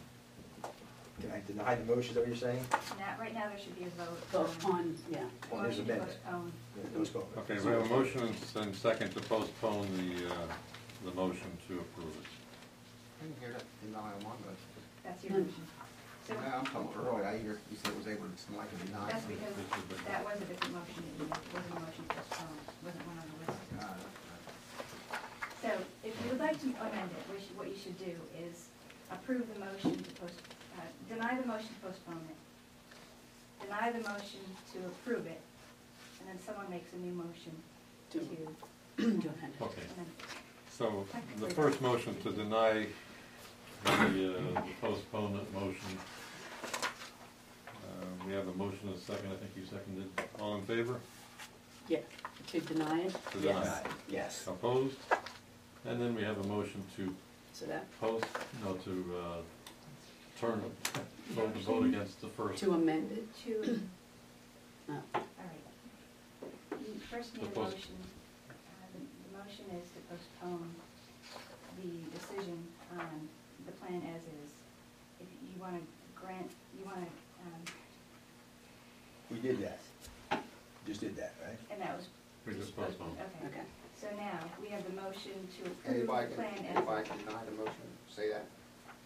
can I deny the motion, is that what you're saying? Now, right now, there should be a vote. Vote on, yeah. On his Motion to amendment. postpone. Postpone. Okay, we have a motion and second to postpone the motion to approve it. I didn't hear that deny on my motion. That's your motion. So No, I'm talking earlier, I hear you said it was able to deny. that's because that was a different motion, it wasn't a motion to postpone, it wasn't one on the list. So if you would like to amend it, what you should do is approve the motion to deny the motion to postpone it, deny the motion to approve it, and then someone makes a new motion to amend it. Okay, amend it. so the first motion to deny the postponement motion. We have a motion and a second, I think you seconded. All in favor? Yeah, to deny it? To deny. Yes. Yes. Opposed? And then we have a motion to So that, vote against the first. to amend it? To, No. all right. You first need a The post- motion, the motion is to postpone the decision on the plan as is. If you want to grant, you want to, We did that. Just did that, right? and that was. We just postponed. Okay. Okay. So now, we have the motion to approve Anybody the can, plan as. anybody can deny the motion, say that,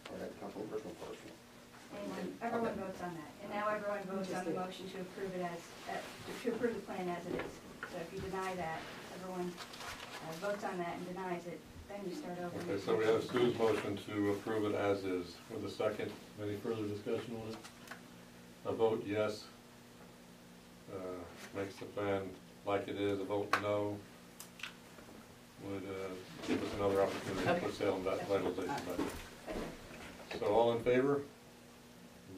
or that comes from personal person. Everyone votes on that, and now everyone votes on the motion to approve it as, to approve the plan as it is. So if you deny that, everyone votes on that and denies it, then you start over. Okay, so we have Sue's motion to approve it as is. With a second, any further discussion on it? A vote yes makes the plan like it is. A vote no would give us another opportunity to put Salem revitalization back. So all in favor?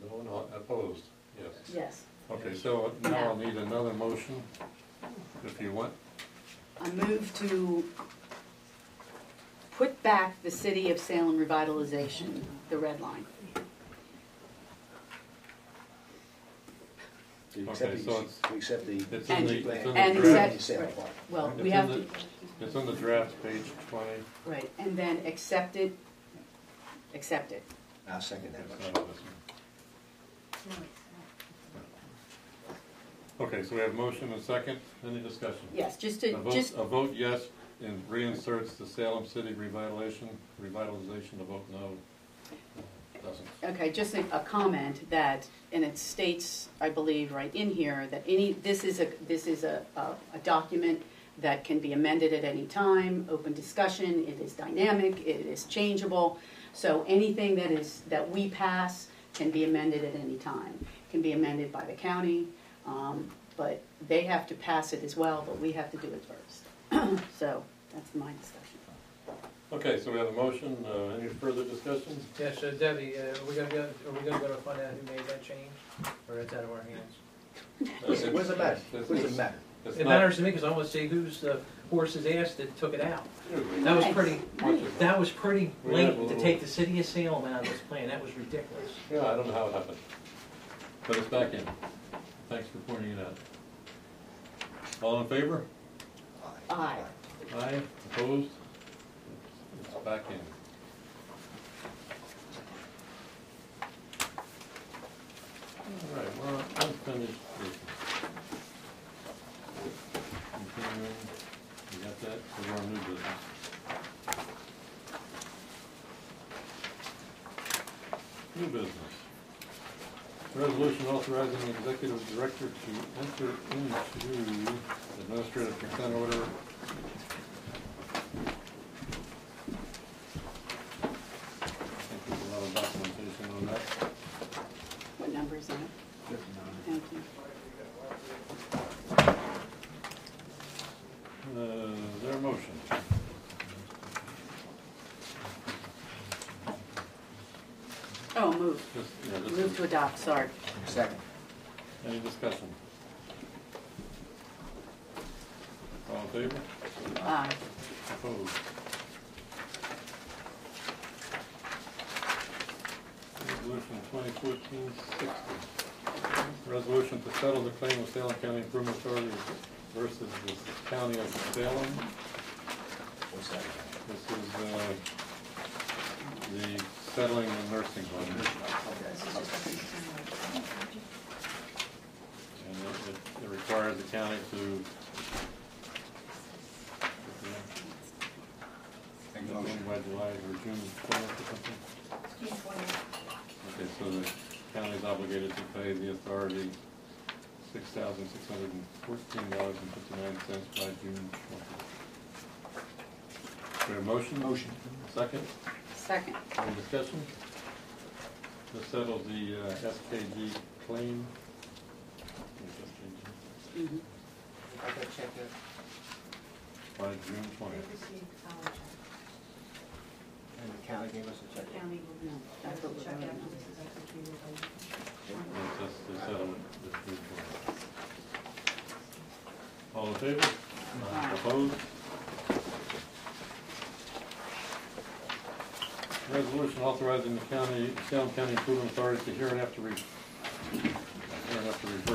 No, not opposed? Yes. Yes. Okay, so now I'll need another motion, if you want. I move to put back the City of Salem revitalization, the red line. We Okay, accept so the, we accept the. It's in the, it's in the And draft. accept- Salem right. part. Well, It's we in have the- to, It's on the draft, page 20. right, and then accept it. I'll second that It's motion. not on this one. Okay, so we have motion and second. Any discussion? Yes, just A to, vote, a vote yes and reinserts the Salem City revitalization, a vote no doesn't. Okay, just a comment that, and it states, I believe, right in here, that this is a document that can be amended at any time, open discussion, it is dynamic, it is changeable. So anything that we pass can be amended at any time. Can be amended by the county, but they have to pass it as well, but we have to do it first. So that's my discussion. Okay, so we have a motion, any further discussion? Yeah, so Debbie, are we gonna go to find out who made that change, or it's out of our hands? What does it matter? What does it matter? It's It not- matters to me, because I want to see whose horse's ass that took it out. That was pretty, that was pretty blatant to take the city of Salem out of this plan, that was ridiculous. Yeah, I don't know how it happened, but it's back in. Thanks for pointing it out. All in favor? Aye. Aye, opposed? It's back in. All right, we're on unfinished business. Continuing, you got that, so we're on new business. New business. Resolution authorizing the executive director to enter into administrative consent order. I think there's a lot of documentation on that. What number is that? Thank you. Is there a motion? Oh, move. This Move is- to adopt, sorry. Second. Any discussion? All in favor? Aye. Opposed? Resolution 2014-60. Resolution to settle the claim of Salem County Improvement Authority versus the County of Salem. What's that? This is the settling the nursing home. And it requires the county to by July or June 20th or something? June 20th. Okay, so the county is obligated to pay the authority $6,614.59 by June 20th. Do we have a motion? Motion. Second? Second. Any discussion? This settles the SKG claim. Mhm. I gotta check that. By June They 20th. received our check. And the county gave us a check. The county will No, that's what we're check voting after on. this is executed. It's just the settlement this June 20th. All in favor? Aye. Opposed? Resolution authorizing the Salem County Improvement Authority to hereinafter refer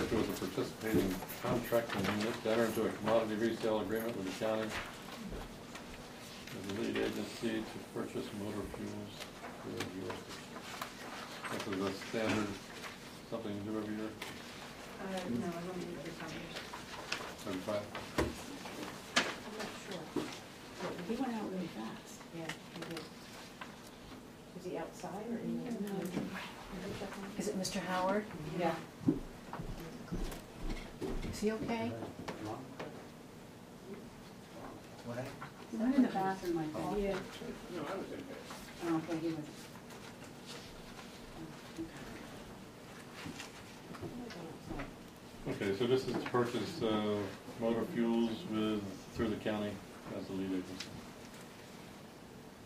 to as a participating contracting unit to enter into a commodity resale agreement with the county as the lead agency to purchase motor fuels for the year. This is a standard, something you do every year, No, I don't need the confirmation. 75? I'm not sure. He went out really fast. Yeah, he did. Is he outside or in the? Is it Mr. Howard? Yeah. Is he okay? What happened? He went in the bathroom like that. Yeah. Oh, okay, he was. Okay, so this is to purchase motor fuels through the county as the lead agency.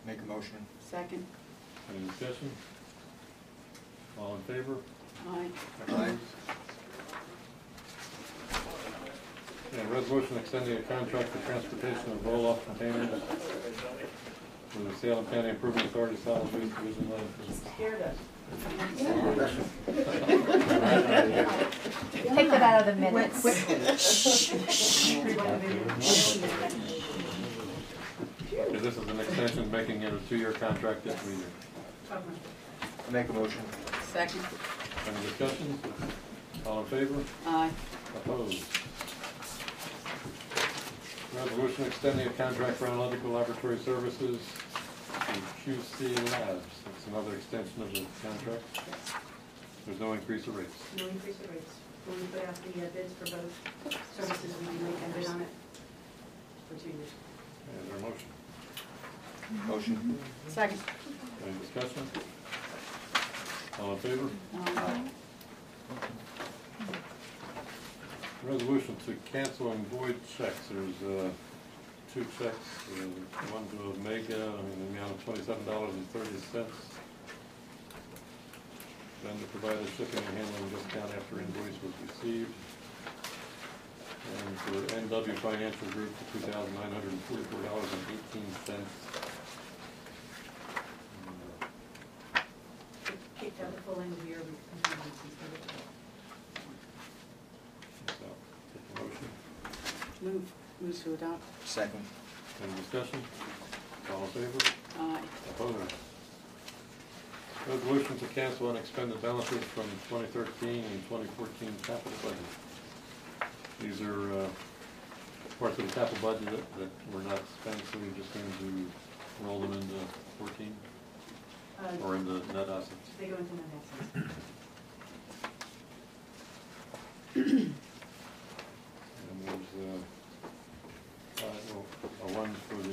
Make a motion. Second. Any discussion? All in favor? Aye. Opposed? And resolution extending a contract for transportation of roll-off containers for the Salem County Improvement Authority Solid Waste Division Line. Scared us. Take that out of the minutes. Okay, this is an extension, making it a 2-year contract if needed. Make a motion. Second. Any discussion? All in favor? Aye. Opposed? Resolution extending a contract for analytical laboratory services to QC Labs. Let's it's another extension of the contract. Yes. There's no increase of rates. No increase in rates. When we put out the bids for both services, we do make a bid on it for 2 years. And our motion. Motion. Second. Any discussion? All in favor? Resolution to cancel and void checks. There's 2 checks, one to Omega, in the amount of $27.30. Then to provide a shipping and handling discount after invoice was received. And for NW Financial Group for $2,944.18. Kicked out the full end of the year contingencies. So, take a motion. Move to adopt. Second. Any discussion? All in favor? Aye. Opposed? Resolution to cancel unexpended balances from 2013 and 2014 capital budget. These are parts of the capital budget that were not spent, so we just need to roll them into 14 or into net assets. They go into net assets. And there's one for the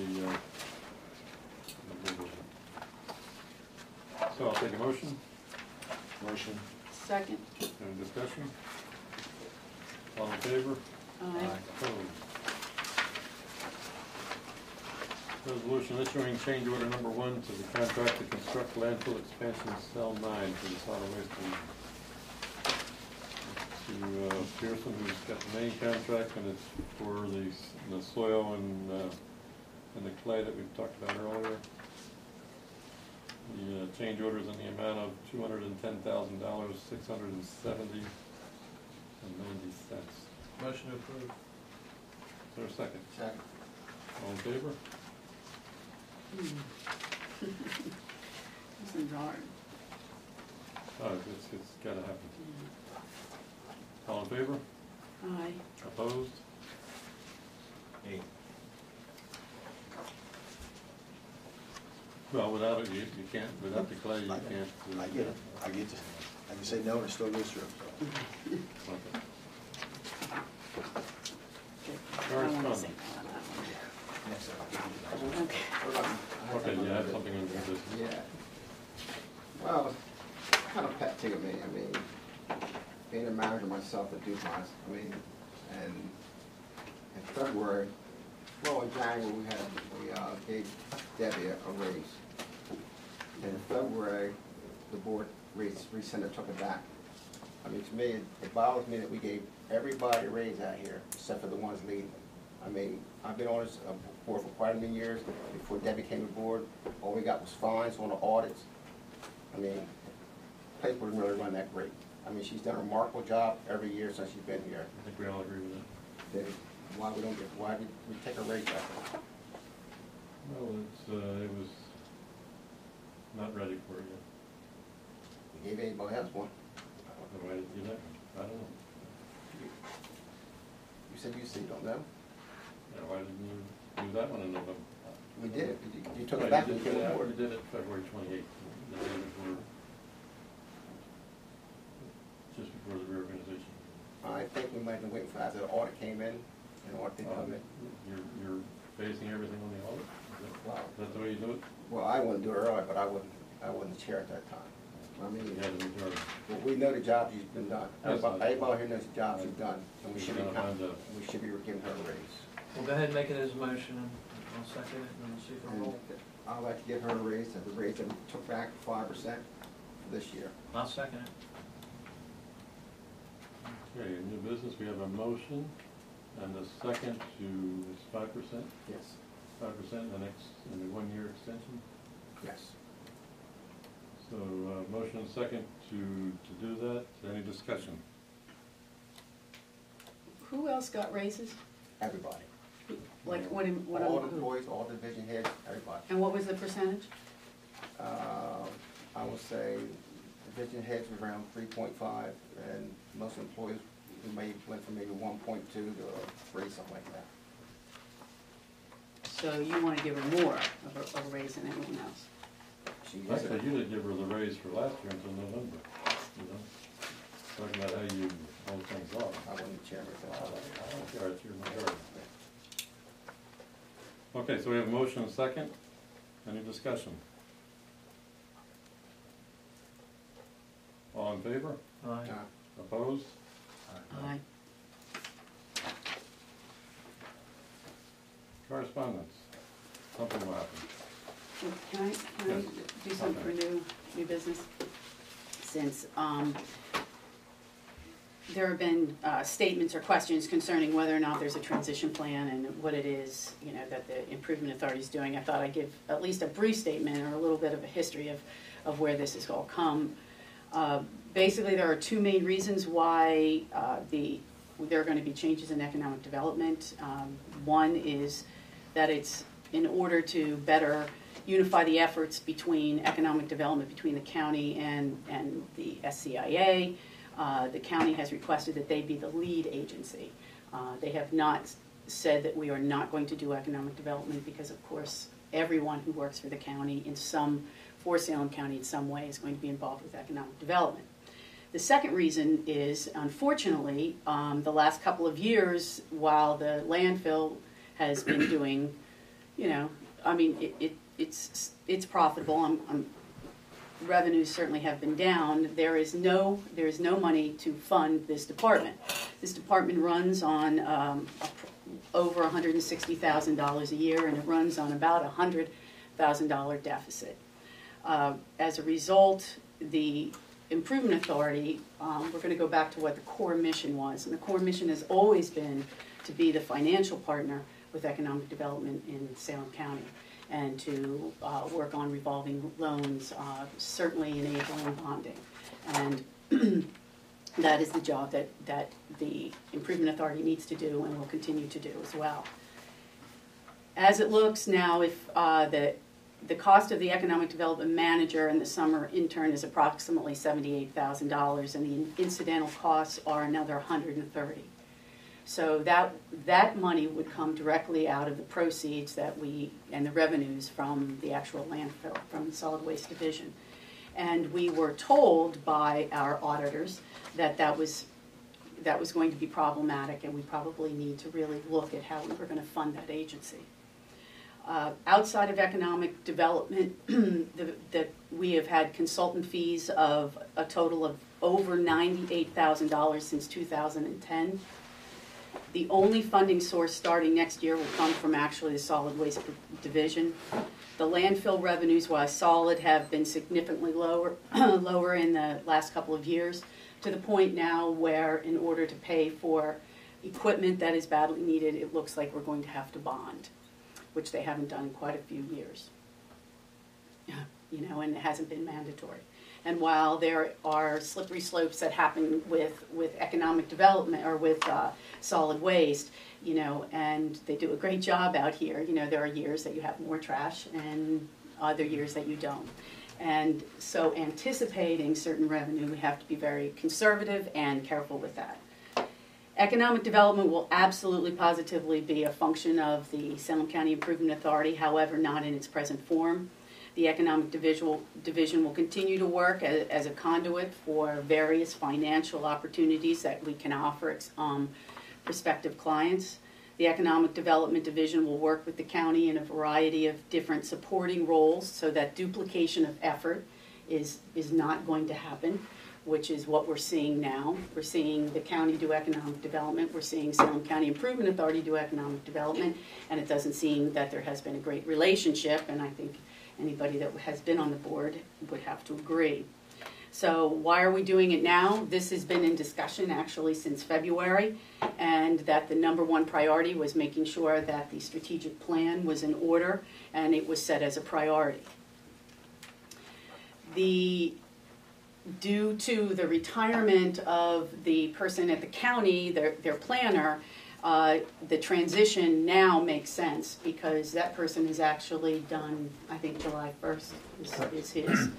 so I'll take a motion. Motion. Second. Any discussion? All in favor? Aye. Opposed? Resolution issuing change order number 1 to the contract to construct landfill expansion cell 9 for the solid waste division. To Pearson, who's got the main contract, and it's for the soil and the clay that we've talked about earlier. The change order is in the amount of $210,670.90. Motion to approve. Is there a second? Second. All in favor? This is hard. Oh, it's gotta happen. All in favor? Aye. Opposed? 8. Well, without it, you can't, without the clay, you can't. I get it. I can say no and it still goes through. Okay. I wanna say no on that Next up. one. Okay. Okay, you have something on this. Yeah. Well, it's kind of pet peeve of me. I mean, being a manager myself at DuPont, and in February, well, in January, we gave Debbie a raise. And in February, the board rescinded, took it back. I mean, to me, it bothers me that we gave everybody a raise out here, except for the ones leaving. I mean, I've been on this board for quite a many years. Before Debbie came aboard, all we got was fines on the audits. I mean, the place wouldn't really run that great. I mean, she's done a remarkable job every year since she's been here. I think we all agree with that. Then why did we take a raise back? Well, it was not ready for you. We gave anybody else one. Why did you do that? I don't know. You said you don't know? Yeah, why didn't you do that one in November? We did. You took Right, it back you when you did came it- aboard. You did it February 28th, the day before, just before the reorganization. I think we might have been waiting for that. The audit came in, and audit didn't come in. You're basing everything on the audit? Wow. Is that the way you do it? Well, I wouldn't do it early, but I wasn't the chair at that time. I mean, You had the majority. well, we know the job she's been done. Yes, Everybody here knows the job she's done, and we She's should be, done a fine job. we should be giving her a raise. Well, go ahead and make it as a motion, and I'll second it, and we'll see if And it'll roll. I'd like to give her a raise, and the raise that we took back 5% for this year. I'll second it. Okay, in new business, we have a motion and a second to, it's 5%? Yes. 5% in the 1-year extension? Yes. So, motion and second to do that. Any discussion? Who else got raises? Everybody. Like, what? All the employees, all division heads, everybody. And what was the percentage? I would say division heads were around 3.5, and most employees went from maybe 1.2 to 3, something like that. So you want to give her more of a raise than anyone else? she gets Actually, it. you didn't give her the raise for last year until November, you know? Talking about how you hold things off. I wasn't chairman at that I time. don't care, it's your majority. Okay, so we have a motion and a second. Any discussion? All in favor? Aye. Opposed? Aye. Correspondence. Something will happen. Can I Yes. do something for new business? Since there have been statements or questions concerning whether or not there's a transition plan and what it is, you know, that the Improvement Authority is doing, I thought I'd give at least a brief statement or a little bit of a history of where this has all come. Basically, there are two main reasons why there are going to be changes in economic development. One is that it's in order to better unify the efforts between economic development between the county and the SCIA. The county has requested that they be the lead agency. They have not said that we are not going to do economic development because, of course, everyone who works for the county for Salem County in some way is going to be involved with economic development. The second reason is, unfortunately, the last couple of years, while the landfill has been doing, you know, I mean, it's profitable. Revenues certainly have been down. There is no money to fund this department. This department runs on over $160,000 a year, and it runs on about a $100,000 deficit. As a result, the Improvement Authority, we're going to go back to what the core mission was, and the core mission has always been to be the financial partner with economic development in Salem County, and to work on revolving loans, certainly enabling bonding. And that is the job that the Improvement Authority needs to do and will continue to do as well. As it looks now, if the cost of the economic development manager and the summer intern is approximately $78,000, and the incidental costs are another $130,000. So that money would come directly out of the proceeds and the revenues from the actual landfill, from the solid waste division. And we were told by our auditors that was going to be problematic, and we probably need to really look at how we were going to fund that agency. Outside of economic development, we have had consultant fees of a total of over $98,000 since 2010. The only funding source starting next year will come from actually the solid waste division. The landfill revenues, while solid, have been significantly lower in the last couple of years, to the point now where, in order to pay for equipment that is badly needed, it looks like we're going to have to bond, which they haven't done in quite a few years. You know, and it hasn't been mandatory. And while there are slippery slopes that happen with economic development or with solid waste, you know, and they do a great job out here, you know, there are years that you have more trash and other years that you don't. And so anticipating certain revenue, we have to be very conservative and careful with that. Economic development will absolutely positively be a function of the Salem County Improvement Authority, however, not in its present form. The Economic Division will continue to work as a conduit for various financial opportunities that we can offer prospective clients. The Economic Development Division will work with the county in a variety of different supporting roles so that duplication of effort is not going to happen, which is what we're seeing now. We're seeing the county do economic development, we're seeing Salem County Improvement Authority do economic development, and it doesn't seem that there has been a great relationship, and I think anybody that has been on the board would have to agree. So why are we doing it now? This has been in discussion actually since February, and that the number one priority was making sure that the strategic plan was in order and it was set as a priority. Due to the retirement of the person at the county, their planner, the transition now makes sense because that person is actually done, I think July 1st is his.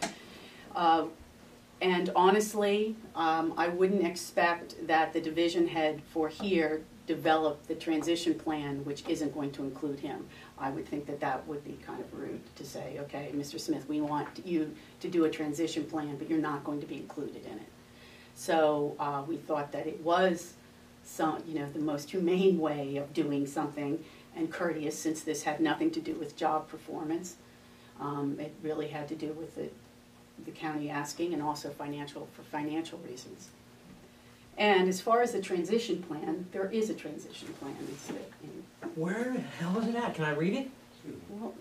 And honestly, I wouldn't expect that the division head for here develop the transition plan, which isn't going to include him. I would think that that would be kind of rude to say, okay, Mr. Smith, we want you to do a transition plan, but you're not going to be included in it. So we thought that it was the most humane way of doing something, and courteous, since this had nothing to do with job performance. It really had to do with the county asking, and also for financial reasons. And as far as the transition plan, there is a transition plan. Where the hell is it at? Can I read it? Well,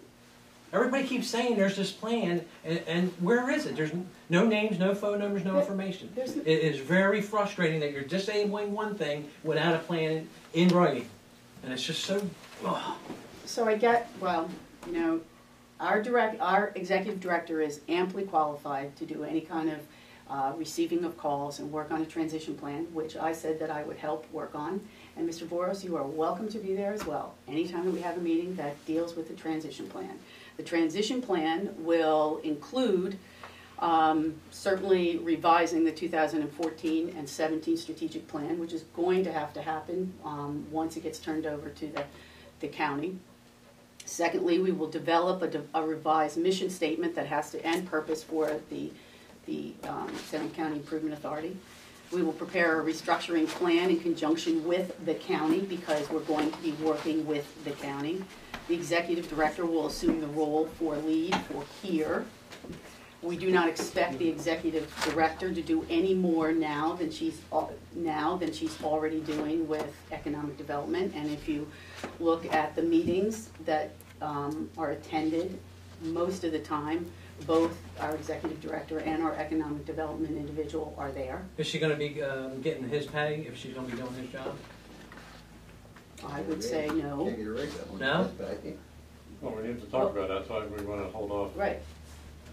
Everybody keeps saying there's this plan, and where is it? There's no names, no phone numbers, no information. It is very frustrating that you're disabling one thing without a plan in writing. And it's just so... ugh. So our executive director is amply qualified to do any kind of receiving of calls and work on a transition plan, which I said that I would help work on. And Mr. Boros, you are welcome to be there as well, anytime that we have a meeting that deals with the transition plan. The transition plan will include certainly revising the 2014 and 17 strategic plan, which is going to have to happen once it gets turned over to the county. Secondly, we will develop a revised mission statement that has to end purpose for the Salem County Improvement Authority. We will prepare a restructuring plan in conjunction with the county, because we're going to be working with the county. The executive director will assume the role for lead for here. We do not expect the executive director to do any more now than she's already doing with economic development. And if you look at the meetings that are attended, most of the time, both our executive director and our economic development individual are there. Is she going to be getting his pay if she's going to be doing his job? I would say no. Can't get a raise that one. No? Well, we need to talk about that, so we want to hold off. Right.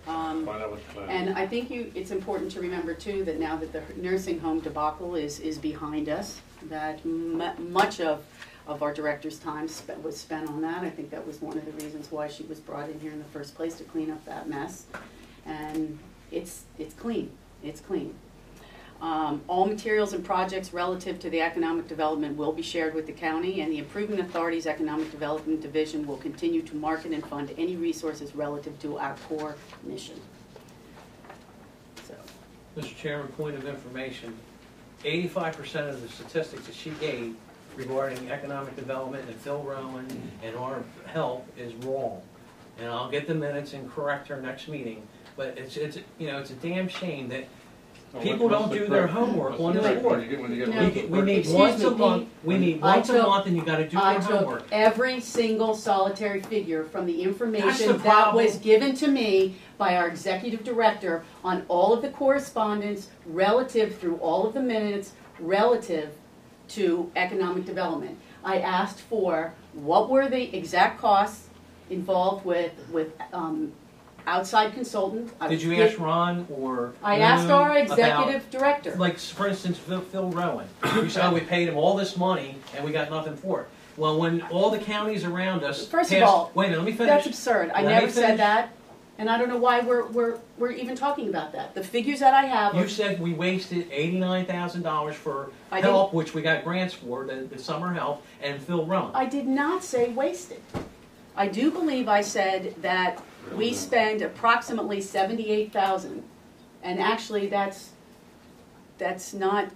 Find out what the plan is. And I think it's important to remember too that now that the nursing home debacle is behind us, that much of our director's time was spent on that. I think that was one of the reasons why she was brought in here in the first place, to clean up that mess. And it's clean. It's clean. All materials and projects relative to the economic development will be shared with the county, and the Improvement Authority's Economic Development Division will continue to market and fund any resources relative to our core mission. So, Mr. Chairman, point of information, 85% of the statistics that she gave regarding economic development and Phil Rowan and our help is wrong. And I'll get the minutes and correct her next meeting. But it's a damn shame that people don't do their homework on this board. We meet once a month. We meet once a month, and you got to do your homework. I took every single solitary figure from the information that was given to me by our executive director on all of the correspondence relative through all of the minutes relative to economic development. I asked for what were the exact costs involved with outside consultant. Did you ask Ron or I asked our executive director. Like, for instance, Phil Rowan. You said, we paid him all this money and we got nothing for it. Well, when all the counties around us First of all, wait a minute, let me finish. That's absurd. I never said that, and I don't know why we're even talking about that. The figures that I have. You said we wasted $89,000 for help, which we got grants for, the summer help, and Phil Rowan. I did not say wasted. I do believe I said that we spend approximately $78,000, and actually that's not.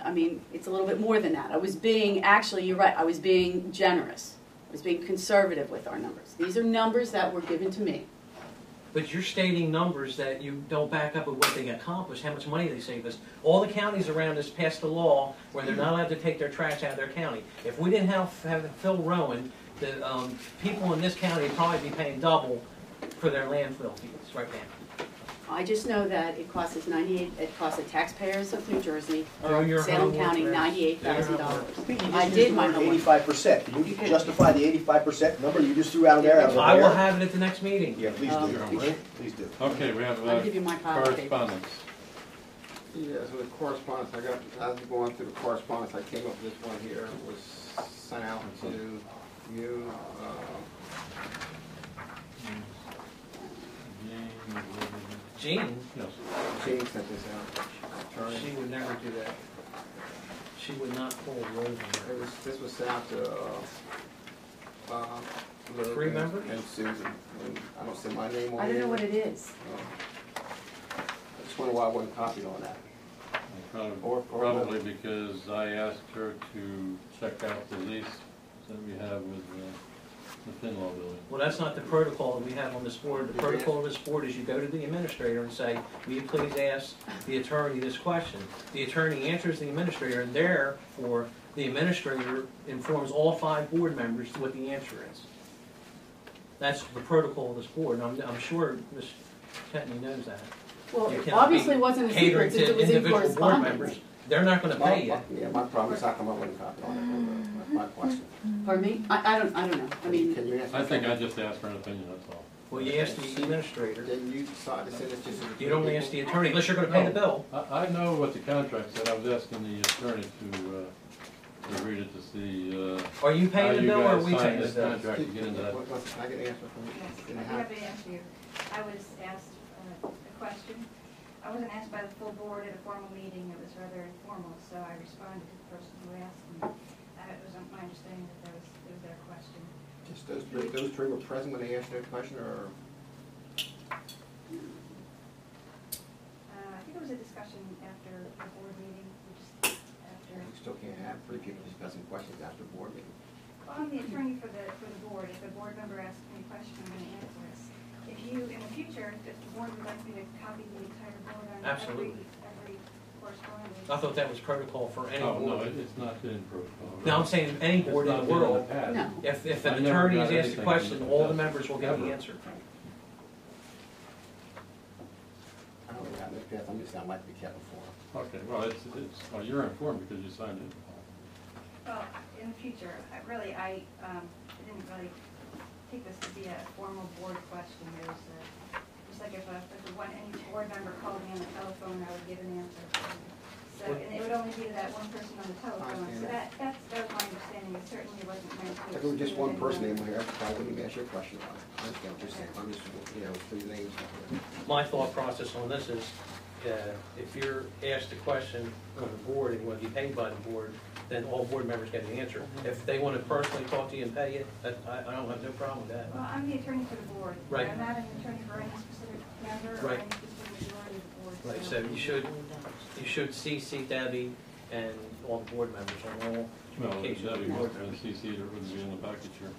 I mean, it's a little bit more than that. I was being, actually, you're right, I was being generous. I was being conservative with our numbers. These are numbers that were given to me. But you're stating numbers that you don't back up with what they accomplished, how much money they saved us. All the counties around us passed a law where they're not allowed to take their trash out of their county. If we didn't have Phil Rowan, the people in this county would probably be paying double for their landfill fees right now. I just know that it costs the taxpayers of New Jersey, or Do your Salem homework, County, Chris. $98,000. I did my homework. 85%. Can you justify the 85% number you just threw out there? I will have it at the next meeting. Yeah, please do. Please do. Okay, we have I'll give you my pile of papers. correspondence. Yeah, so the correspondence, as we go on through the correspondence, I came up with this one here. It was sent out to you. Jean? Yes. Jane sent this out. She would never do that. She would not pull Rose. This was sent out to, Liz Three members? and Susan, and I don't see my name on I don't here. know what it is. I just wonder why I wasn't copied on that. Probably because I asked her to check out the lease that we have with the Finlaw building. Well, that's not the protocol that we have on this board. The protocol of this board is you go to the administrator and say, will you please ask the attorney this question? The attorney answers the administrator, and therefore, the administrator informs all 5 board members what the answer is. That's the protocol of this board, and I'm sure Ms. Ketney knows that. Well, You it cannot obviously be wasn't a catering secret since to it was in individual board correspondence. members. They're not gonna pay you. Yeah, my problem is how come I wasn't copied on it, that's my question. Pardon me? I don't know. I mean, Can you answer? I think I just asked for an opinion, that's all. Well, you ask the administrator. Then you decide to send it just. You don't ask the attorney unless you're gonna pay the bill. I know what the contract said, I was asking the attorney to read it to see, Are you how paying the you bill or are guys we sign paying the this bill? contract to get into that. I get an answer from you. Yes, Can I I have have- to answer you. I was asked a question. I wasn't asked by the full board at a formal meeting, it was rather informal, so I responded to the person who asked me. It was my understanding that it was their question. Just those three were present when they asked their question, or? I think it was a discussion after the board meeting, just after. You still can't have 3 people discussing questions after a board meeting. Well, I'm the attorney for the board. If a board member asks me a question, I'm going to answer it. If you, in the future, if the board would like me to copy the entire board on Absolutely. every correspondence. I thought that was protocol for any Oh, no, board. it's not in protocol. No, I'm saying any It's board in not the been world. past. No. If I an never attorney is got asked a anything question, from all the the members will get the ever. answer. I don't really have no path, I'm just not like to be kept informed. Okay, well, well, you're informed because you signed it. Well, in the future, I didn't really take this to be a formal board question. It was just like if any board member called me on the telephone, I would give an answer. So, and it would only be to that one person on the telephone. So that was my understanding. It certainly wasn't meant to. If it was just exclude one person anyone. in here, I wouldn't even ask you a question on it. I understand what you're saying, I'm just, through the names. My thought process on this is, if you're asked a question of the board and you want to be paid by the board, then all board members get the answer. If they want to personally talk to you and pay you, I don't have no problem with that. Well, I'm the attorney for the board. Right. I'm not an attorney for any specific member or Right. any specific majority of the board. Right, so you should CC Debbie and all the board members on all Well, communications. Debbie with board wasn't members. CC'd, it wouldn't be in the package here.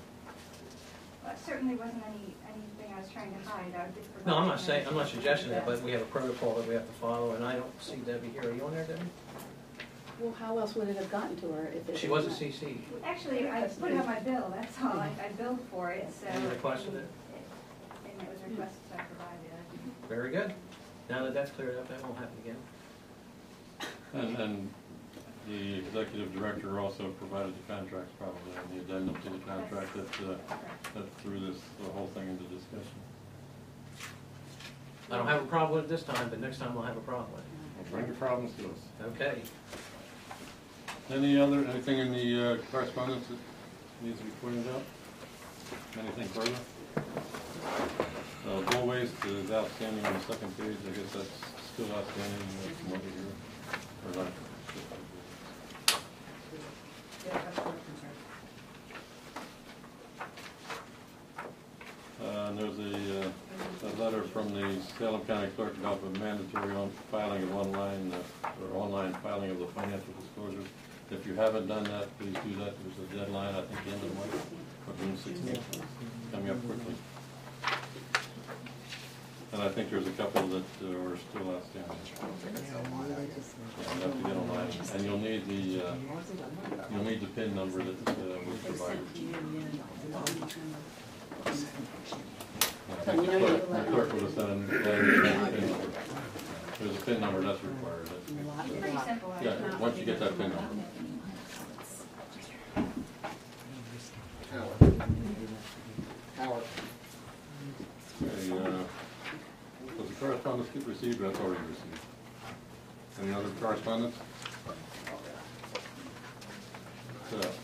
Well, it certainly wasn't anything I was trying to hide. I did provide. No, I'm not suggesting that, but we have a protocol that we have to follow, and I don't see Debbie here. Are you on there, Debbie? well, how else would it have gotten to her if it? She wasn't CC'd. Actually, I put it on my bill, that's all. I billed for it, so. You requested it? And it was requested, so I provided it. Very good. Now that that's cleared up, that won't happen again. And the executive director also provided the contracts probably, and the addendum to the contract that threw the whole thing into discussion. I don't have a problem with it this time, but next time I'll have a problem with it. Well, bring your problems to us. Okay. Anything in the correspondence that needs to be pointed out? Anything further? Bull waste is outstanding on the second page, I guess that's still outstanding, from over here, or not? There's a letter from the Salem County Clerk about the mandatory filing of online filing of the financial disclosures. If you haven't done that, please do that. There's a deadline, I think, the end of March, or June 16th, coming up quickly. And I think there's a couple that are still outstanding. You have to get online, and you'll need the PIN number that we provided. The clerk would have sent a PIN number. There's a PIN number that's required. It's pretty simple. Yeah, once you get that PIN number. Howard. Okay, was the correspondence get received? That's already received. Any other correspondence?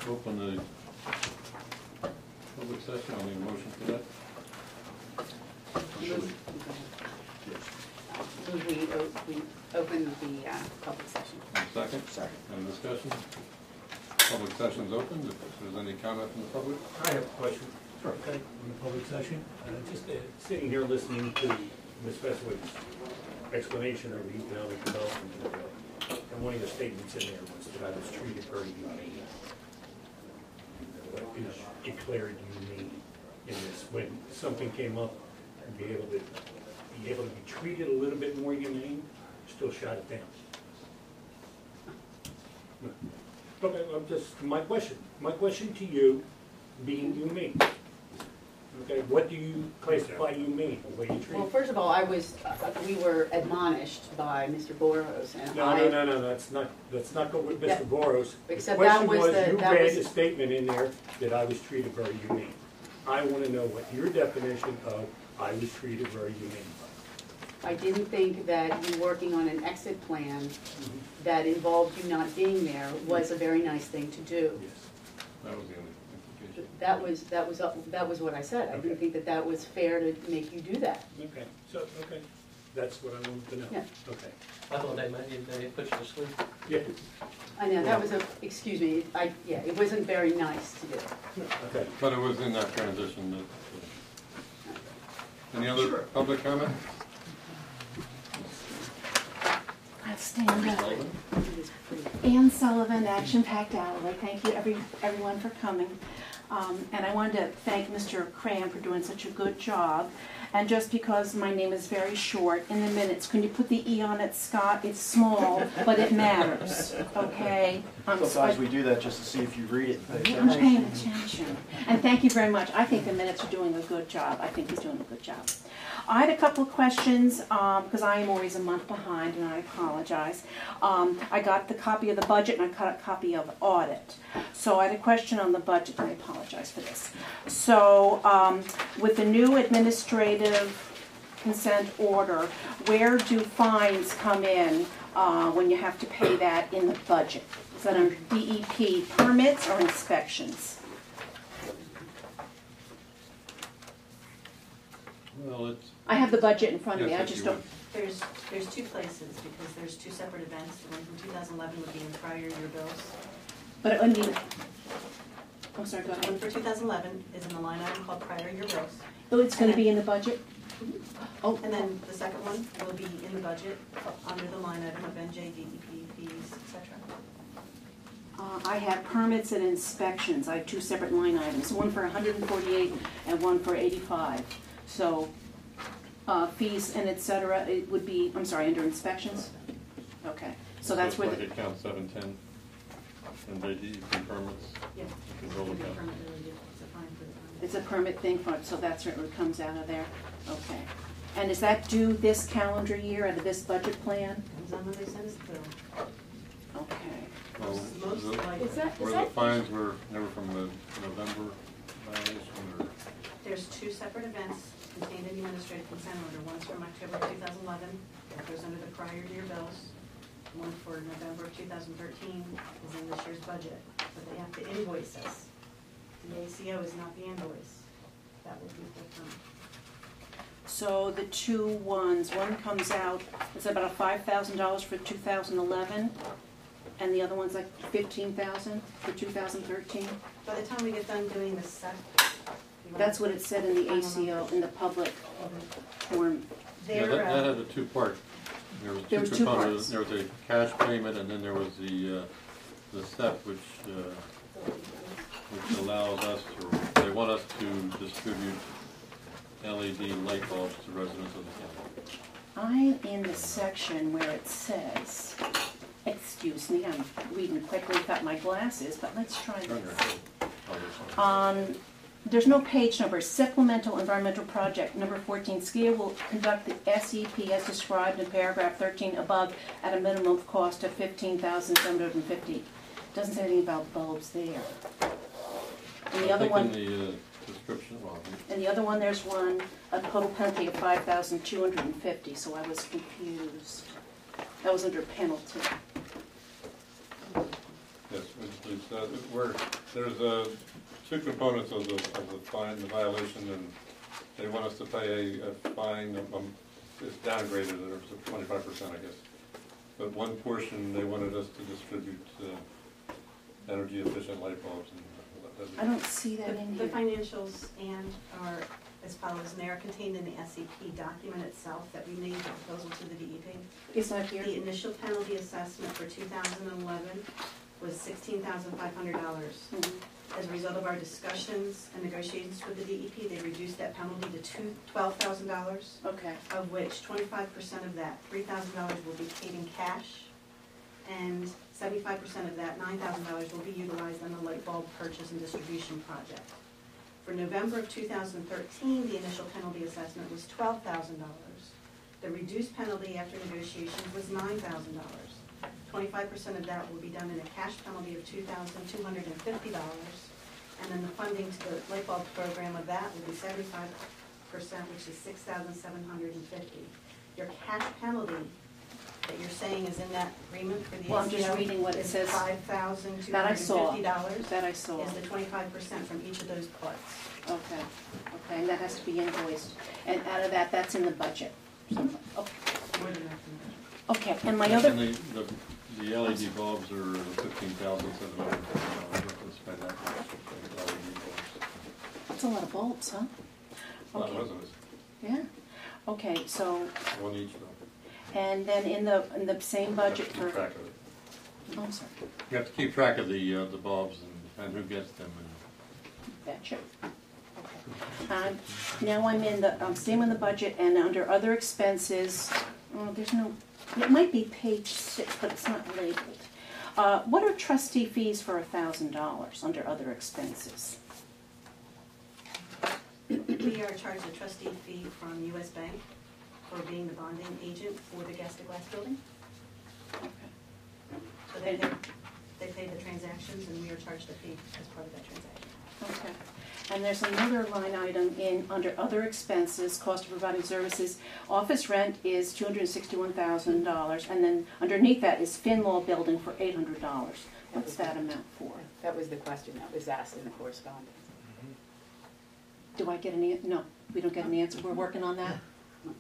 Open the public session. I need a motion for that. Actually, yes. Move we open the public session. Second? Second. Any discussion? Public session's open, if there's any comment from the public? I have a question. Okay, in the public session, just sitting here listening to Ms. Feswick's explanation of the economic development, and one of your statements in there was that I was treated very humane. What is declared humane in this? When something came up, and be able to be treated a little bit more humane, still shot it down. Okay, I'm just, my question to you, being humane. Okay, what do you classify humane, the way you treat? Well, first of all, we were admonished by Mr. Boros, and No, let's not go with Yeah. Mr. Boros. Except that was The question was, you that read was- a statement in there that I was treated very humane. I want to know what your definition of I was treated very humane was. I didn't think that you working on an exit plan that involved you not being there was a very nice thing to do. Yes. That was the only implication. That was what I said. I didn't think that was fair to make you do that. Okay, okay, that's what I wanted to know. Yeah. Okay. I thought they put you to sleep. Yeah, I know, that was excuse me, it wasn't very nice to do. okay. But it was in that transition that, any other public comment? I'll stand up. Ann Sullivan, Action Packed Alley. Thank you everyone for coming. And I wanted to thank Mr. Cram for doing such a good job. And just because my name is very short, in the minutes, can you put the E on it, Scott? It's small, but it matters, okay? Sometimes we do that just to see if you read it and pay I'm attention. paying attention. And thank you very much. I think the minutes are doing a good job. I think he's doing a good job. I had a couple of questions, because I am always a month behind, and I apologize. I got the copy of the budget, and I got a copy of audit. So I had a question on the budget, and I apologize for this. So with the new administrative consent order, where do fines come in when you have to pay that in the budget? Is that under DEP permits or inspections? Well, it's. I have the budget in front of me, Yes, I if just you don't. There's two places, because there's two separate events. The one from 2011 would be in prior year bills. But I mean, I'm sorry, go The one ahead. for 2011 is in the line item called prior year bills. Oh, it's going to be in the budget? Oh, And then the second one will be in the budget under the line item of NJ, DEP, fees, etc. I have permits and inspections. I have two separate line items, one for 148 and one for 85. So fees and et cetera, it would be, I'm sorry, under inspections? Okay, so that's where Like the, account 710, and they DEP permits, Yeah. control It's a account. permit related. It's a fine for the permit. it's a permit thing for it, so that's where it comes out of there? Okay. And is that due this calendar year out of this budget plan? Depends on when they send us the bill. Okay. Well, Most likely. where the fines were never from the November violation, or? There's two separate events contained in the administrative consent order. One's from October 2011, that goes under the prior year bills. One for November of 2013 is in this year's budget, but they have to invoice us. The ACO is not the invoice. That would be different. So the two ones, one comes out, it's about $5,000 for 2011, and the other one's like $15,000 for 2013? By the time we get done doing the set. That's what it said in the ACO, in the public form. Yeah, They're, that had a two-part. There was two components. There was a cash payment, and then there was the step, which allows us, or they want us to distribute LED light bulbs to residents of the county. I'm in the section where it says, excuse me, I'm reading quickly without my glasses, but let's try Turn this. your- There's no page number. Supplemental Environmental Project, number 14. SCIA will conduct the SEP as described in paragraph 13 above at a minimum cost of $15,750. Doesn't say anything about bulbs there. And the other one, I think in the description, well, and the other one, there's one, a total penalty of $5,250, so I was confused. That was under penalty. yes, there's two components of the fine, the violation, and they want us to pay a fine, it's downgraded, it's 25%, I guess. But one portion, they wanted us to distribute energy efficient light bulbs. And I don't see that in The here. financials and are as follows, and they are contained in the SCP document itself that we made the proposal to the DEP. It's not here? The initial penalty assessment for 2011 was $16,500. As a result of our discussions and negotiations with the DEP, they reduced that penalty to $12,000. Okay. Of which 25% of that, $3,000 will be paid in cash, and 75% of that, $9,000, will be utilized on the light bulb purchase and distribution project. For November of 2013, the initial penalty assessment was $12,000. The reduced penalty after negotiations was $9,000. 25% of that will be done in a cash penalty of $2,250, and then the funding to the light bulb program of that will be 75%, which is $6,750. Your cash penalty that you're saying is in that agreement for the Well, I'm just ACO reading what it is says. $5,250. That I saw. Is the 25% from each of those plugs. Okay, okay, and that has to be invoiced. And out of that, that's in the budget. Okay, More than enough. okay, and my other, And the LED bulbs are $15,700. Spend that much for LED bulbs. that's a lot of bulbs, huh? Not Okay. residents, Yeah, okay, so, one each though. and then in the same budget You have to for, keep track of it. oh, I'm sorry, You have to keep track of the bulbs and who gets them. betcha. Okay. Now I'm staying in the budget, and under other expenses, there's no, it might be page 6, but it's not labeled. What are trustee fees for $1,000 under other expenses? We are charged a trustee fee from US Bank for being the bonding agent for the gas to glass building. Okay. So they pay the transactions, and we are charged a fee as part of that transaction. Okay. And there's another line item under other expenses, cost of providing services. Office rent is $261,000, and then underneath that is Finlaw building for $800. What's that amount for? That was the question that was asked in the correspondence. Do I get an answer? No, we don't get an answer. We're working on that.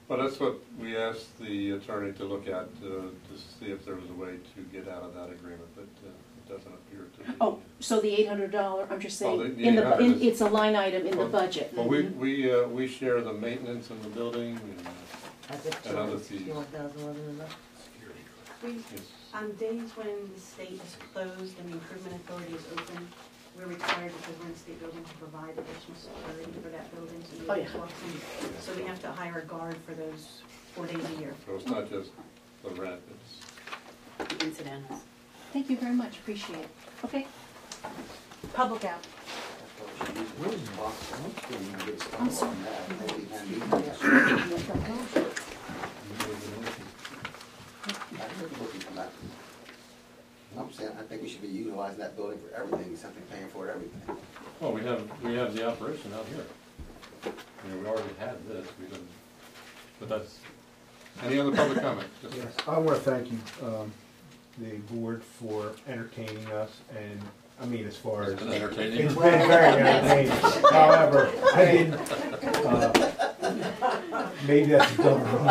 Well, that's what we asked the attorney to look at, to see if there was a way to get out of that agreement, but it doesn't appear to be. Oh, so the $800, I'm just saying, Well, the $800 is- it's a line item in the budget. Well, we share the maintenance in the building and other fees. Yes. On days when the state is closed and the improvement authority is open, we're required, because we're in a state building, to provide additional security for that building. So Oh, yeah. So we have to hire a guard for those 4 days a year. So it's not just the rent, it's. The incidentals. Thank you very much, appreciate it. Okay. Public out. I'm sorry. I'm saying, I think we should be utilizing that building for everything, something paying for it, everything. Well, we have the operation out here. We already had this, we didn't, but that's, any other public comment? Just- Yes, I want to thank you, the board, for entertaining us, and, I mean, as far as. It's been entertaining. It's been very entertaining. However, I didn't, maybe that's a double wrong.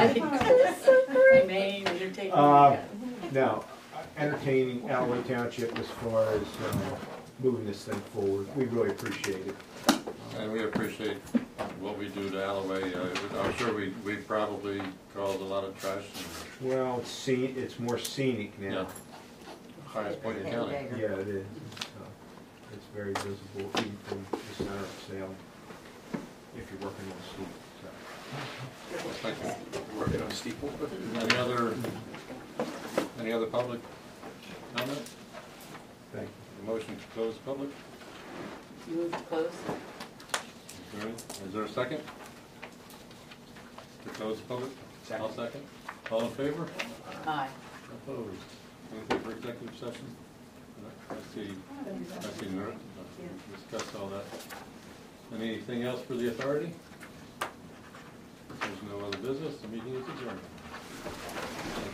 Remain entertaining. Now, entertaining Alloy Township as far as moving this thing forward, we really appreciate it. And we appreciate what we do to Alloway. I'm sure we probably caused a lot of trash. Well, it's more scenic now. Yeah. Highest point in the county. Yeah, it is. It's very visible even from the center of Salem, if you're working on the street. Thank you. Working on steeple. Any other public comment? Thank A motion to close public? Move to close. Is there a second? To close public? I'll second. All in favor? Aye. Opposed? Anything for executive session? I see none. Discussed all that. Anything else for the authority? If there's no other business, the meeting is adjourned.